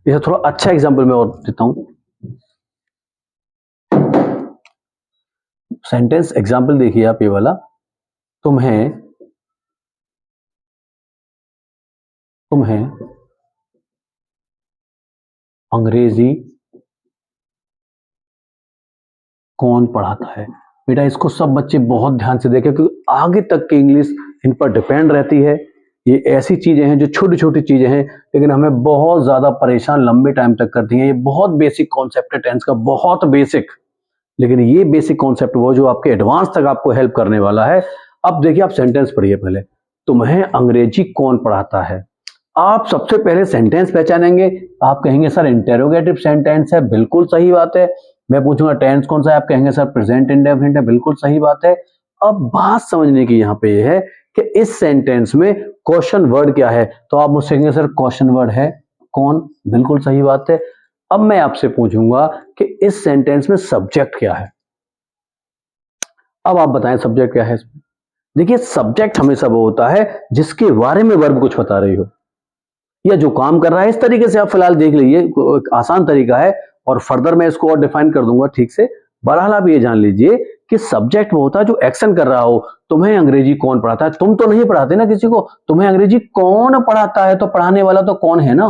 इसे थोड़ा अच्छा एग्जांपल मैं और देता हूं। सेंटेंस एग्जांपल देखिए आप, ये वाला, तुम्हें अंग्रेजी कौन पढ़ाता है? बेटा इसको सब बच्चे बहुत ध्यान से देखें, क्योंकि आगे तक की इंग्लिश इन पर डिपेंड रहती है। ये ऐसी चीजें हैं जो छोटी छोटी चीजें हैं, लेकिन हमें बहुत ज्यादा परेशान लंबे टाइम तक करती हैं। ये बहुत बेसिक कॉन्सेप्ट है टेंस का, बहुत बेसिक, लेकिन ये बेसिक कॉन्सेप्ट वो जो आपके एडवांस तक आपको हेल्प करने वाला है। अब देखिए, आप सेंटेंस पढ़िए पहले। तुम्हें अंग्रेजी कौन पढ़ाता है? आप सबसे पहले सेंटेंस पहचानेंगे। आप कहेंगे सर इंटेरोगेटिव सेंटेंस है, बिल्कुल सही बात है। मैं पूछूंगा टेंस कौन सा है, आप कहेंगे सर प्रेजेंट इंडेफिनिट है, बिल्कुल सही बात है। अब बात समझने की यहाँ पे ये है कि इस सेंटेंस में क्वेश्चन वर्ड क्या है, तो आप मुझसे कहेंगे सर क्वेश्चन वर्ड है कौन, बिल्कुल सही बात है। अब मैं आपसे पूछूंगा कि इस सेंटेंस में सब्जेक्ट क्या है। अब आप बताएं सब्जेक्ट क्या है इसमें। देखिए, सब्जेक्ट हमेशा वो होता है जिसके बारे में वर्ब कुछ बता रही हो या जो काम कर रहा है। इस तरीके से आप फिलहाल देख लीजिए, एक आसान तरीका है, और फर्दर मैं इसको और डिफाइन कर दूंगा ठीक से। बहरहाल आप ये जान लीजिए कि सब्जेक्ट वो होता है जो एक्शन कर रहा हो। तुम्हें अंग्रेजी कौन पढ़ाता है? तुम तो नहीं पढ़ाते ना किसी को, तुम्हें अंग्रेजी कौन पढ़ाता है, तो पढ़ाने वाला तो कौन है ना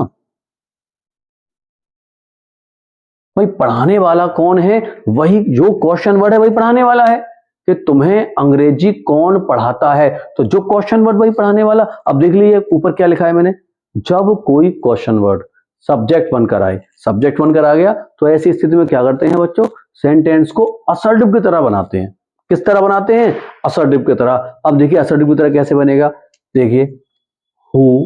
भाई। पढ़ाने वाला कौन है? वही जो क्वेश्चन वर्ड है वही पढ़ाने वाला है, कि तुम्हें अंग्रेजी कौन पढ़ाता है, तो जो क्वेश्चन वर्ड वही पढ़ाने वाला। अब देख लीजिए ऊपर क्या लिखा है मैंने, जब कोई क्वेश्चन वर्ड सब्जेक्ट बनकर आए, सब्जेक्ट बनकर आ गया, तो ऐसी स्थिति में क्या करते हैं बच्चों, सेंटेंस को असर्टिव की तरह बनाते हैं। किस तरह बनाते हैं? असर्टिव की तरह। अब देखिए असर्टिव की तरह कैसे बनेगा, देखिए हु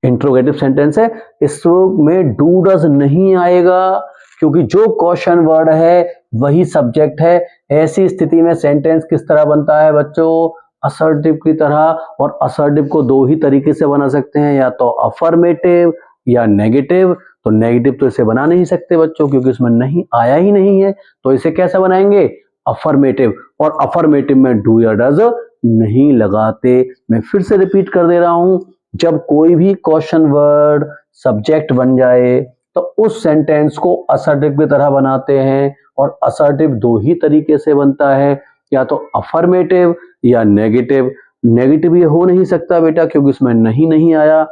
इंट्रोगेटिव सेंटेंस है, इसमें डू डज नहीं आएगा, क्योंकि जो क्वेश्चन वर्ड है वही सब्जेक्ट है। ऐसी स्थिति में सेंटेंस किस तरह बनता है बच्चों, असर्टिव की तरह। और असर्टिव को दो ही तरीके से बना सकते हैं, या तो अफर्मेटिव या नेगेटिव। तो नेगेटिव तो इसे बना नहीं सकते बच्चों, क्योंकि इसमें नहीं आया ही नहीं है, तो इसे कैसे बनाएंगे, अफर्मेटिव। और अफर्मेटिव में डू या डज नहीं लगाते। मैं फिर से रिपीट कर दे रहा हूं, जब कोई भी क्वेश्चन वर्ड सब्जेक्ट बन जाए तो उस सेंटेंस को असर्टिव की तरह बनाते हैं। और असर्टिव दो ही तरीके से बनता है, या तो अफर्मेटिव या नेगेटिव। नेगेटिव ये हो नहीं सकता बेटा, क्योंकि इसमें नहीं आया,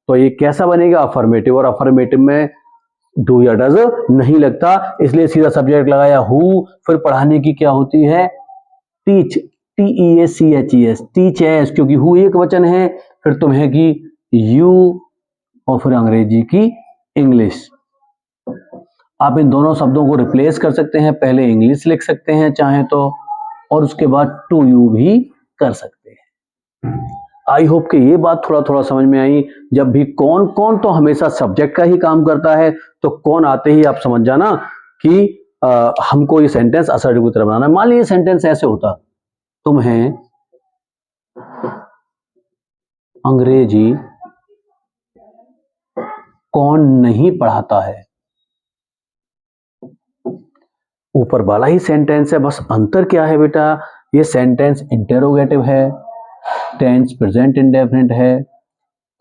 तो ये कैसा बनेगा, अफर्मेटिव। और अफर्मेटिव में डू या डज नहीं लगता, इसलिए सीधा सब्जेक्ट लगाया हु। फिर पढ़ाने की क्या होती है, टीच, TEACHES, टीचेस, क्योंकि हु एक वचन है। फिर तुम्हें की यू, और फिर अंग्रेजी की इंग्लिश। आप इन दोनों शब्दों को रिप्लेस कर सकते हैं, पहले इंग्लिश लिख सकते हैं चाहे तो, और उसके बाद टू यू भी कर सकते हैं। आई होप कि ये बात थोड़ा थोड़ा समझ में आई। जब भी कौन कौन, तो हमेशा सब्जेक्ट का ही काम करता है, तो कौन आते ही आप समझ जाना कि हमको ये सेंटेंस असर्टिव की तरह बनाना है। मान लीजिए सेंटेंस ऐसे होता, तुम्हें अंग्रेजी कौन नहीं पढ़ाता है। ऊपर वाला ही सेंटेंस है, बस अंतर क्या है बेटा, ये सेंटेंस इंटेरोगेटिव है, टेंस प्रेजेंट इंडेफिनिट है।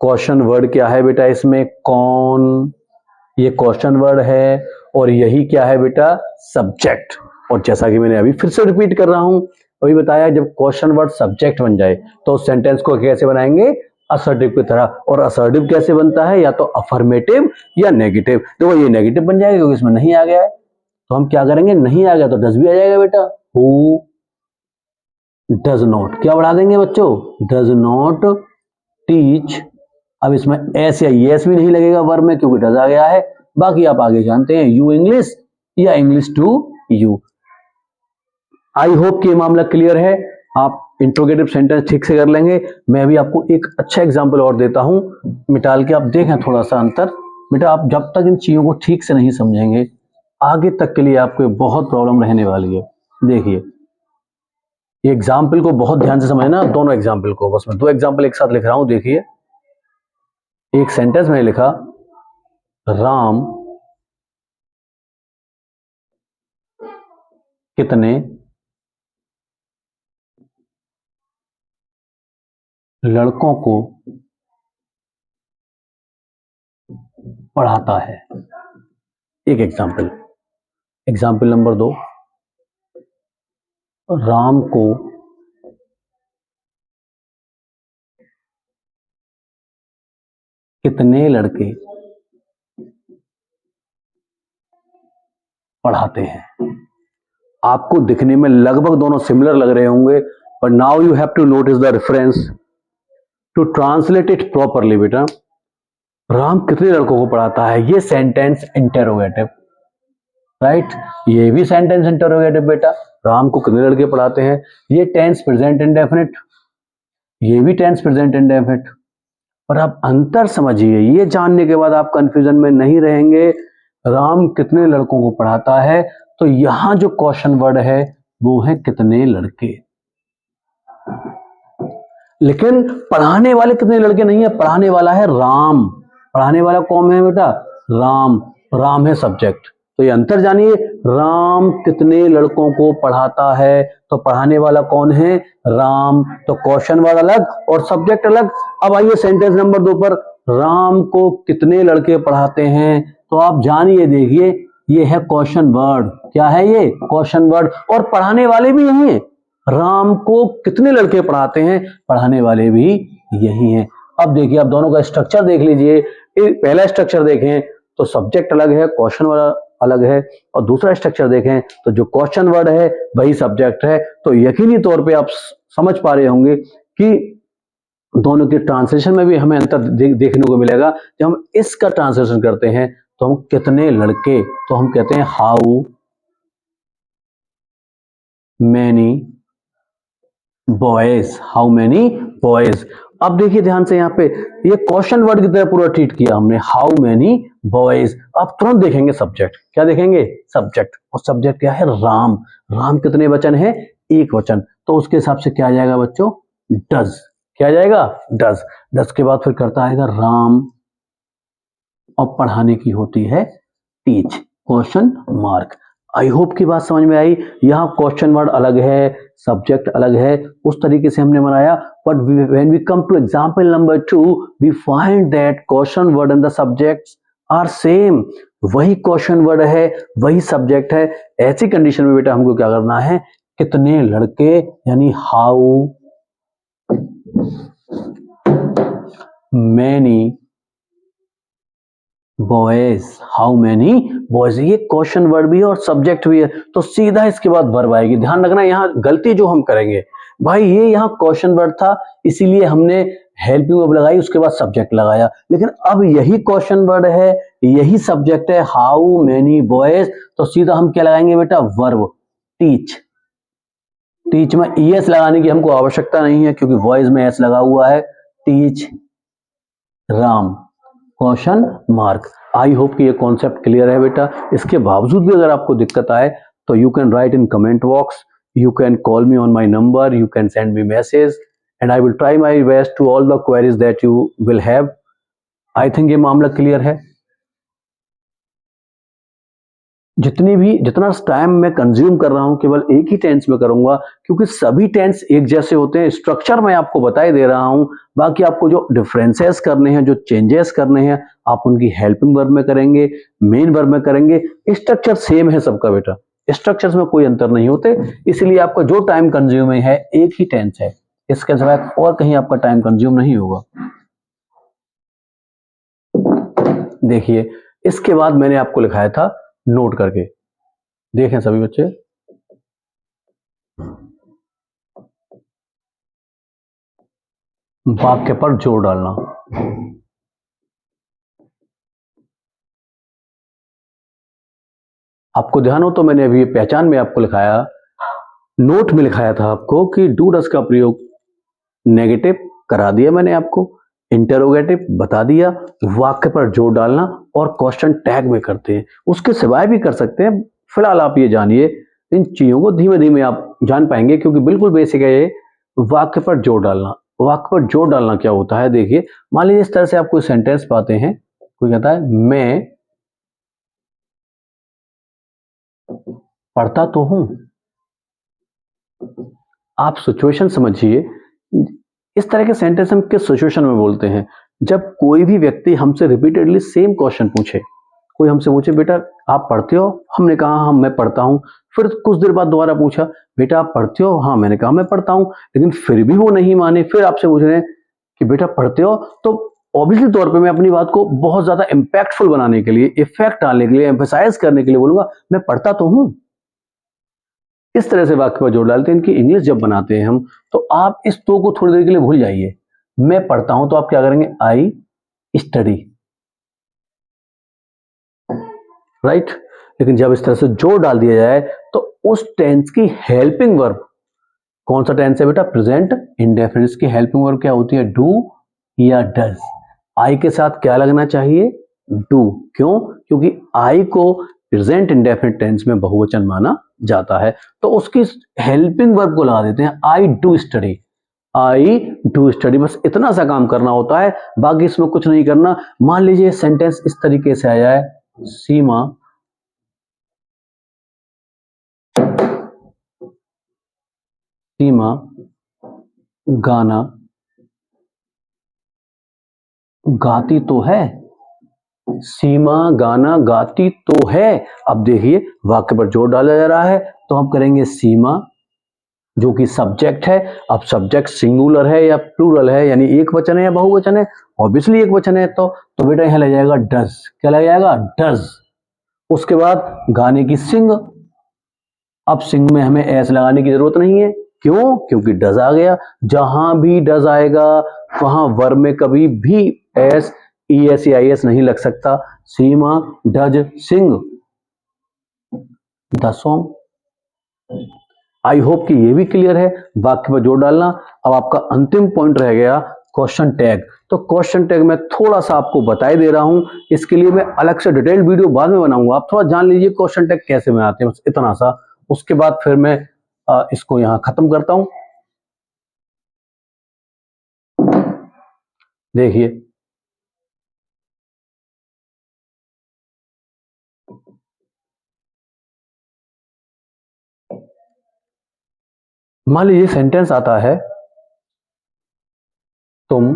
क्वेश्चन वर्ड क्या है बेटा इसमें, कौन, ये क्वेश्चन वर्ड है, और यही क्या है बेटा, सब्जेक्ट। और जैसा कि मैंने अभी फिर से रिपीट कर रहा हूं, अभी बताया, जब क्वेश्चन वर्ड सब्जेक्ट बन जाए तो उस सेंटेंस को कैसे बनाएंगे, असर्टिव की तरह। और असर्टिव कैसे बनता है, या तो अफर्मेटिव या नेगेटिव। देखो ये नेगेटिव बन जाएगा क्योंकि इसमें नहीं आ गया है, तो हम क्या करेंगे, नहीं आ गया तो डज भी आ जाएगा बेटा, हु डज नॉट, क्या बढ़ा देंगे बच्चों, डज नॉट टीच। अब इसमें एस या यस भी नहीं लगेगा वर्ब में, क्योंकि डज आ गया है। बाकी आप आगे जानते हैं, यू इंग्लिश या English to you. I hope कि ये मामला क्लियर है, आप इंट्रोगेटिव सेंटेंस ठीक से कर लेंगे। मैं अभी आपको एक अच्छा एग्जांपल और देता हूं मिटाल के, आप देखें थोड़ा सा अंतर। बेटा आप जब तक इन चीजों को ठीक से नहीं समझेंगे, आगे तक के लिए आपको बहुत प्रॉब्लम रहने वाली है। देखिए ये एग्जाम्पल को बहुत ध्यान से समझना, दोनों एग्जाम्पल को, बस मैं दो एग्जाम्पल एक साथ लिख रहा हूं। देखिए एक सेंटेंस मैंने लिखा, राम कितने लड़कों को पढ़ाता है। एक एग्जाम्पल नंबर 2, राम को कितने लड़के पढ़ाते हैं। आपको दिखने में लगभग दोनों सिमिलर लग रहे होंगे, but now you have to notice the reference to translate it properly। बेटा, राम कितने लड़कों को पढ़ाता है, ये सेंटेंस इंटरोगेटिव, राइट, ये भी सेंटेंस इंटरोगेटिव बेटा, राम को कितने लड़के पढ़ाते हैं, ये टेंस प्रेजेंट इंडेफिनिट, ये भी टेंस प्रेजेंट इंडेफिनिट। और आप अंतर समझिए, ये जानने के बाद आप कंफ्यूजन में नहीं रहेंगे। राम कितने लड़कों को पढ़ाता है, तो यहां जो क्वेश्चन वर्ड है वो है कितने लड़के, लेकिन पढ़ाने वाले कितने लड़के नहीं है, पढ़ाने वाला है राम। पढ़ाने वाला कौन है बेटा, राम, राम है सब्जेक्ट। तो ये अंतर जानिए, राम कितने लड़कों को पढ़ाता है, तो पढ़ाने वाला कौन है, राम, तो क्वेश्चन वर्ड अलग और सब्जेक्ट अलग। अब आइए सेंटेंस नंबर 2 पर, राम को कितने लड़के पढ़ाते हैं, तो आप जानिए, देखिए ये है क्वेश्चन वर्ड। क्या है ये, क्वेश्चन वर्ड, और पढ़ाने वाले भी यही हैं। राम को कितने लड़के पढ़ाते हैं, पढ़ाने वाले भी यही हैं। अब देखिए, आप दोनों का स्ट्रक्चर देख लीजिए। पहला स्ट्रक्चर देखें तो सब्जेक्ट अलग है, क्वेश्चन वर्ड अलग है, और दूसरा स्ट्रक्चर देखें तो जो क्वेश्चन वर्ड है वही सब्जेक्ट है। तो यकीनी तौर पे आप समझ पा रहे होंगे कि दोनों के ट्रांसलेशन में भी हमें अंतर देखने को मिलेगा। जब हम इसका ट्रांसलेशन करते हैं तो हम कितने लड़के, तो हम कहते हैं how many boys, how many boys. अब देखिए ध्यान से, यहाँ पे ये क्वेश्चन वर्ड की तरह पूरा ट्रीट किया हमने, हाउ मैनी बॉयज। आप तुरंत देखेंगे सब्जेक्ट, क्या देखेंगे, सब्जेक्ट, और सब्जेक्ट क्या है, राम। राम कितने वचन है, एक वचन, तो उसके हिसाब से क्या आ जाएगा बच्चों, डज। क्या आ जाएगा, डज। डज के बाद फिर करता आएगा राम, और पढ़ाने की होती है teach, question mark. I hope की बात समझ में आई। यहाँ क्वेश्चन वर्ड अलग है, सब्जेक्ट अलग है, उस तरीके से हमने बनाया। But when we come to example number 2, we find that question word and the subjects are same. वही क्वेश्चन वर्ड है, वही सब्जेक्ट है। ऐसी कंडीशन में बेटा हमको क्या करना है, कितने लड़के, यानी how many boys, how many boys. ये क्वेश्चन वर्ड भी है और सब्जेक्ट भी है, तो सीधा इसके बाद वर्ब आएगी। ध्यान रखना, यहाँ गलती जो हम करेंगे, भाई ये यहाँ क्वेश्चन वर्ड था इसीलिए हमने हेल्पिंग वर्ब लगाई, उसके बाद सब्जेक्ट लगाया, लेकिन अब यही क्वेश्चन वर्ड है, यही सब्जेक्ट है, हाउ मैनी बॉयज, तो सीधा हम क्या लगाएंगे बेटा, वर्ब, टीच। टीच में ईएस लगाने की हमको आवश्यकता नहीं है, क्योंकि वॉइस में एस लगा हुआ है। Teach Ram, question mark. आई होप कि ये कॉन्सेप्ट क्लियर है बेटा। इसके बावजूद भी अगर आपको दिक्कत आए तो you can write in comment box, you can call me on my number, you can send me message, and I will try my best to all the queries that you will have. I think ये मामला क्लियर है। जितना टाइम मैं कंज्यूम कर रहा हूं केवल एक ही टेंस में करूंगा, क्योंकि सभी टेंस एक जैसे होते हैं। स्ट्रक्चर मैं आपको बता ही दे रहा हूं, बाकी आपको जो डिफरेंसेस करने हैं, जो चेंजेस करने हैं, आप उनकी हेल्पिंग वर्ब में करेंगे, मेन वर्ब में करेंगे। स्ट्रक्चर सेम है सबका बेटा, स्ट्रक्चर्स में कोई अंतर नहीं होते, इसलिए आपका जो टाइम कंज्यूमिंग है एक ही टेंस है, इसके सिवाय और कहीं आपका टाइम कंज्यूम नहीं होगा। देखिए, इसके बाद मैंने आपको लिखाया था नोट करके, देखें सभी बच्चे। वाक्य पर जोर डालना। आपको ध्यान हो तो मैंने अभी पहचान में आपको लिखाया, नोट में लिखाया था आपको कि डू डज का प्रयोग नेगेटिव करा दिया मैंने आपको, इंटरोगेटिव बता दिया, वाक्य पर जोर डालना और क्वेश्चन टैग में करते हैं, उसके सिवाय भी कर सकते हैं। फिलहाल आप ये जानिए, इन चीजों को धीमे धीमे आप जान पाएंगे, क्योंकि बिल्कुल बेसिक है ये। वाक्य पर जोर डालना, वाक्य पर जोर डालना क्या होता है, देखिए मान लीजिए इस तरह से आप कोई सेंटेंस पाते हैं, कोई कहता है मैं पढ़ता तो हूं, आप सिचुएशन समझिए। इस तरह के सेंटेंस हम किस सिचुएशन में बोलते हैं? जब कोई भी व्यक्ति हमसे रिपीटेडली सेम क्वेश्चन पूछे। कोई हमसे पूछे बेटा आप पढ़ते हो? हमने कहा हाँ मैं पढ़ता हूँ। फिर कुछ देर बाद दोबारा पूछा बेटा आप पढ़ते हो? हाँ मैंने कहा मैं पढ़ता हूँ। लेकिन फिर भी वो नहीं माने, फिर आपसे पूछ रहे हैं कि बेटा पढ़ते हो? तो ऑब्वियसली तौर पे मैं अपनी बात को बहुत ज्यादा इम्पैक्टफुल बनाने के लिए, इफेक्ट डालने के लिए, एम्फेसाइज करने के लिए बोलूंगा मैं पढ़ता तो हूं। इस तरह से वाक्य पर जोर डालते हैं। इनकी इंग्लिश जब बनाते हैं हम, तो आप इस तो को थोड़ी देर के लिए भूल जाइए। मैं पढ़ता हूं तो आप क्या करेंगे? I study, right. लेकिन जब इस तरह से जोर डाल दिया जाए तो उस टेंस की हेल्पिंग वर्ब, कौन सा टेंस है बेटा? प्रेजेंट इंडेफिनिट की हेल्पिंग वर्ब क्या होती है? डू या डज। आई के साथ क्या लगना चाहिए? डू। क्यों? क्योंकि आई को प्रेजेंट इंडेफिनिट टेंस में बहुवचन माना जाता है, तो उसकी हेल्पिंग वर्ब को लगा देते हैं I do study. I do study, बस इतना सा काम करना होता है, बाकी इसमें कुछ नहीं करना। मान लीजिए सेंटेंस इस तरीके से आ जाए, सीमा सीमा गाना गाती तो है। सीमा गाना गाती तो है। अब देखिए वाक्य पर जोर डाला जा रहा है, तो हम करेंगे सीमा जो कि सब्जेक्ट है। अब सब्जेक्ट सिंगुलर है या प्लूरल है, यानी एक वचन है या बहुवचन है? ऑब्वियसली एक वचन है, तो बेटा यहां लग जाएगा डज। क्या लग जाएगा? डज। उसके बाद गाने की सिंग। अब सिंग में हमें एस लगाने की जरूरत नहीं है। क्यों? क्योंकि डज आ गया। जहां भी डज आएगा वहां वर्ब में कभी भी एस, ई एस या आई एस नहीं लग सकता। Seema does sing the song. I hope कि ये भी क्लियर है। वाक्य में जोड़ डालना। अब आपका अंतिम पॉइंट रह गया क्वेश्चन टैग। तो क्वेश्चन टैग मैं थोड़ा सा आपको बताई दे रहा हूं, इसके लिए मैं अलग से डिटेल्ड वीडियो बाद में बनाऊंगा। आप थोड़ा जान लीजिए क्वेश्चन टैग कैसे बनाते हैं, बस इतना सा। उसके बाद फिर मैं इसको यहां खत्म करता हूं। देखिए मान लीजिए सेंटेंस आता है तुम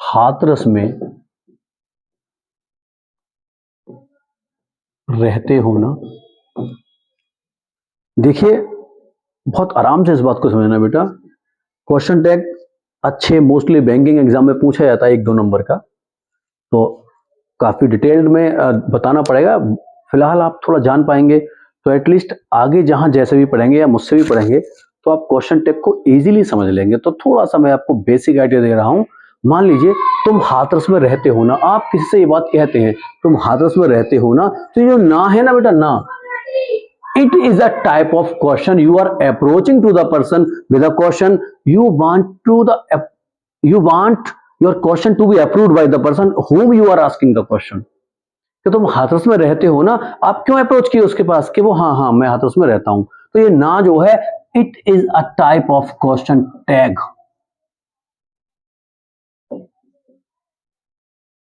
हाथरस में रहते हो ना। देखिए बहुत आराम से इस बात को समझना बेटा। क्वेश्चन टैग अच्छे मोस्टली बैंकिंग एग्जाम में पूछा जाता है 1-2 नंबर का, तो काफी डिटेल्ड में बताना पड़ेगा। फिलहाल आप थोड़ा जान पाएंगे तो एटलीस्ट आगे जहां जैसे भी पढ़ेंगे या मुझसे भी पढ़ेंगे तो आप क्वेश्चन टैग को इजीली समझ लेंगे। तो थोड़ा सा मैं आपको बेसिक आइडिया दे रहा हूं। मान लीजिए तुम हाथरस में रहते हो ना। आप किसी से ये बात कहते हैं तुम हाथरस में रहते हो ना, तो ये जो ना है ना बेटा, ना, it is a type of question. You are approaching to the person with a question. You want your question to be approved by the person whom you are asking the question. कि तुम हाथरस में रहते हो ना, आप क्यों अप्रोच किए उसके पास कि वो हाँ हाँ मैं हाथरस में रहता हूं। तो ये ना जो है it is a type of question tag.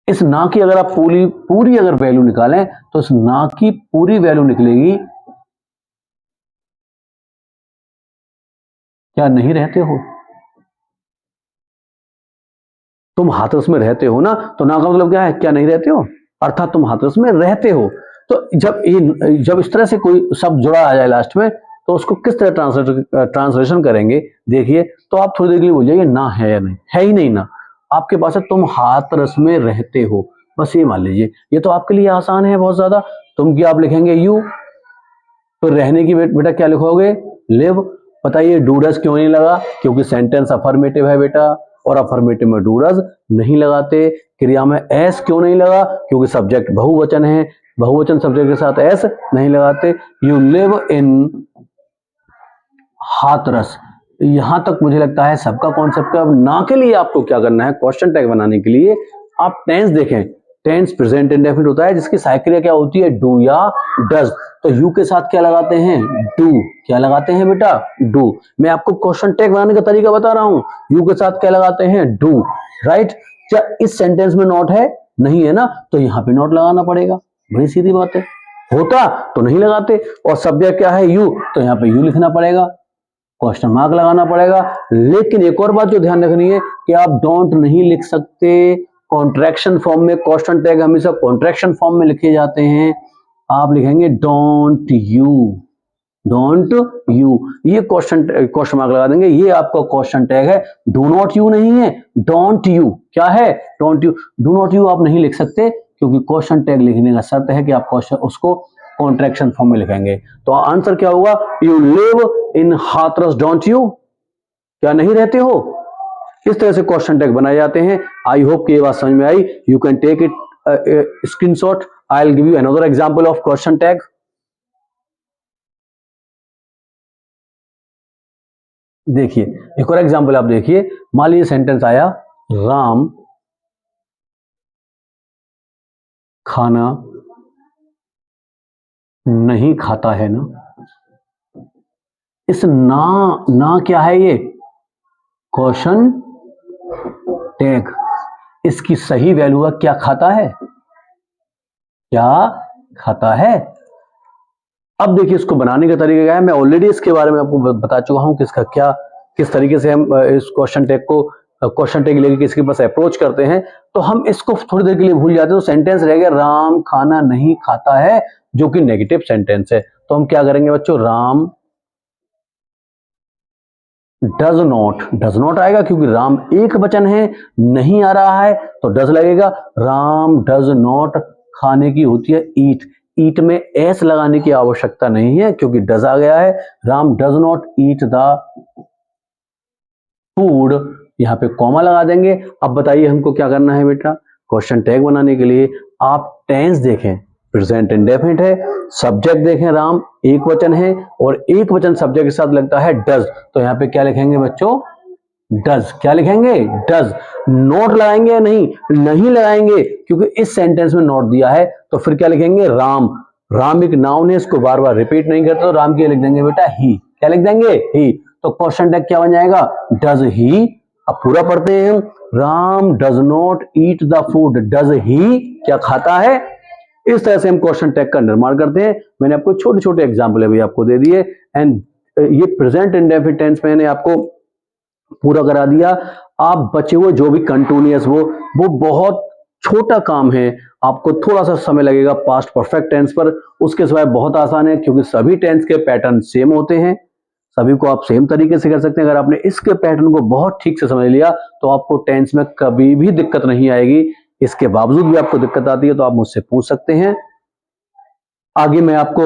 इस ना की अगर आप पूरी अगर वैल्यू निकालें तो इस ना की पूरी वैल्यू निकलेगी क्या नहीं रहते हो। तुम हाथरस में रहते हो ना, तो ना का मतलब क्या है? क्या नहीं रहते हो, अर्थात तुम हाथरस में रहते हो। तो जब इस तरह से कोई शब्द जुड़ा आ जाए लास्ट में, तो उसको किस तरह ट्रांसलेशन करेंगे? देखिए तो आप थोड़ी देर के लिए बोल जाइए ना है या नहीं है, ही नहीं ना। आपके पास है तुम हाथरस में रहते हो, बस ये मान लीजिए। ये तो आपके लिए आसान है बहुत ज्यादा। तुम की आप लिखेंगे यू, तो रहने की बेटा क्या लिखोगे? लिव। बताइए डूडस क्यों नहीं लगा? क्योंकि सेंटेंस अफर्मेटिव है बेटा, और अफर्मेटिव में डूडस नहीं लगाते। क्रिया में एस क्यों नहीं लगा? क्योंकि सब्जेक्ट बहुवचन है, बहुवचन सब्जेक्ट के साथ एस नहीं लगाते। You live in Hathras. यहां तक मुझे लगता है सबका कॉन्सेप्ट है। अब ना के लिए आपको क्या करना है? क्वेश्चन टैग बनाने के लिए आप टेंस देखें। टेंस प्रेजेंट इंडेफिनिट होता है जिसकी साइक्रिया क्या होती है? डू या डज। तो यू के साथ क्या लगाते हैं? डू। क्या लगाते हैं बेटा? डू। मैं आपको क्वेश्चन टैग बनाने का तरीका बता रहा हूं। यू के साथ क्या लगाते हैं? Do, right. क्या इस सेंटेंस में नॉट है? नहीं है ना, तो यहां पे नॉट लगाना पड़ेगा। बड़ी सीधी बात है। होता तो नहीं लगाते। और सब्जेक्ट क्या है, यू, तो यहाँ पे यू लिखना पड़ेगा, क्वेश्चन मार्क लगाना पड़ेगा। लेकिन एक और बात जो ध्यान रखनी है कि आप डोंट नहीं लिख सकते कॉन्ट्रैक्शन फॉर्म में। क्वेश्चन टैग हमेशा कॉन्ट्रैक्शन फॉर्म में लिखे जाते हैं। आप लिखेंगे डोंट यू, डोंट यू, ये क्वेश्चन मार्क लगा देंगे, ये आपका क्वेश्चन टैग है। डू नॉट यू नहीं है, डोंट यू क्या है, don't you. Do not you आप नहीं लिख सकते क्योंकि क्वेश्चन टैग लिखने का शर्त है कि आप क्वेश्चन उसको कॉन्ट्रैक्शन फॉर्म में लिखेंगे। तो आंसर क्या होगा, you live in Hathras don't you, क्या नहीं रहते हो। इस तरह से क्वेश्चन टैग बनाए जाते हैं। आई होप कि ये बात समझ में आई। You can take it screenshot. I will give you another example of question tag. देखिए एक और एग्जांपल आप देखिए, मान लीजिए सेंटेंस आया, राम खाना नहीं खाता है ना। इस ना क्या है, ये क्वेश्चन टैग। इसकी सही वैल्यू है क्या खाता है, क्या खाता है। अब देखिए इसको बनाने का तरीका क्या है, मैं ऑलरेडी इसके बारे में आपको बता चुका हूं कि इसका क्या, किस तरीके से हम इस क्वेश्चन टैग को क्वेश्चन टैग लेके किसके पास अप्रोच करते हैं। तो हम इसको थोड़ी देर के लिए भूल जाते हैं। तो सेंटेंस रह गया राम खाना नहीं खाता है, जो कि नेगेटिव सेंटेंस है। तो हम क्या करेंगे बच्चों, राम डज नॉट आएगा क्योंकि राम एक वचन है, नहीं आ रहा है तो डज लगेगा। राम डज नॉट, खाने की होती है ईट, ईट में एस लगाने की आवश्यकता नहीं है क्योंकि डज आ गया है। Ram does not eat the food, यहां पे कॉमा लगा देंगे। अब बताइए हमको क्या करना है बेटा, क्वेश्चन टैग बनाने के लिए आप टेंस देखें, प्रेजेंट इंडेफिनिट है, सब्जेक्ट देखें राम एक वचन है और एक वचन सब्जेक्ट के साथ लगता है डज। तो यहां पे क्या लिखेंगे बच्चों, डज, क्या लिखेंगे, डज। नोट लगाएंगे या नहीं, नहीं लगाएंगे क्योंकि इस सेंटेंस में नोट दिया है। तो फिर क्या लिखेंगे, राम, राम एक नाउन है, इसको बार बार रिपीट नहीं करते, तो राम के लिख देंगे बेटा ही, क्या लिख देंगे, ही। तो क्वेश्चन टैग क्या बन जाएगा, डज ही। अब पूरा पढ़ते हैं हम, Ram does not eat the food, does he क्या खाता है। इस तरह से हम क्वेश्चन टैग का निर्माण करते हैं। मैंने आपको छोटे छोटे एग्जाम्पल अभी आपको दे दिए। एंड ये प्रेजेंट इंडेफिनिट टेंस मैंने आपको पूरा करा दिया। आप बचे हुए जो भी कंटिन्यूअस वो बहुत छोटा काम है, आपको थोड़ा सा समय लगेगा पास्ट परफेक्ट टेंस पर। उसके सिवाय बहुत आसान है क्योंकि सभी टेंस के पैटर्न सेम होते हैं, सभी को आप सेम तरीके से कर सकते हैं। अगर आपने इसके पैटर्न को बहुत ठीक से समझ लिया तो आपको टेंस में कभी भी दिक्कत नहीं आएगी। इसके बावजूद भी आपको दिक्कत आती है तो आप मुझसे पूछ सकते हैं। आगे मैं आपको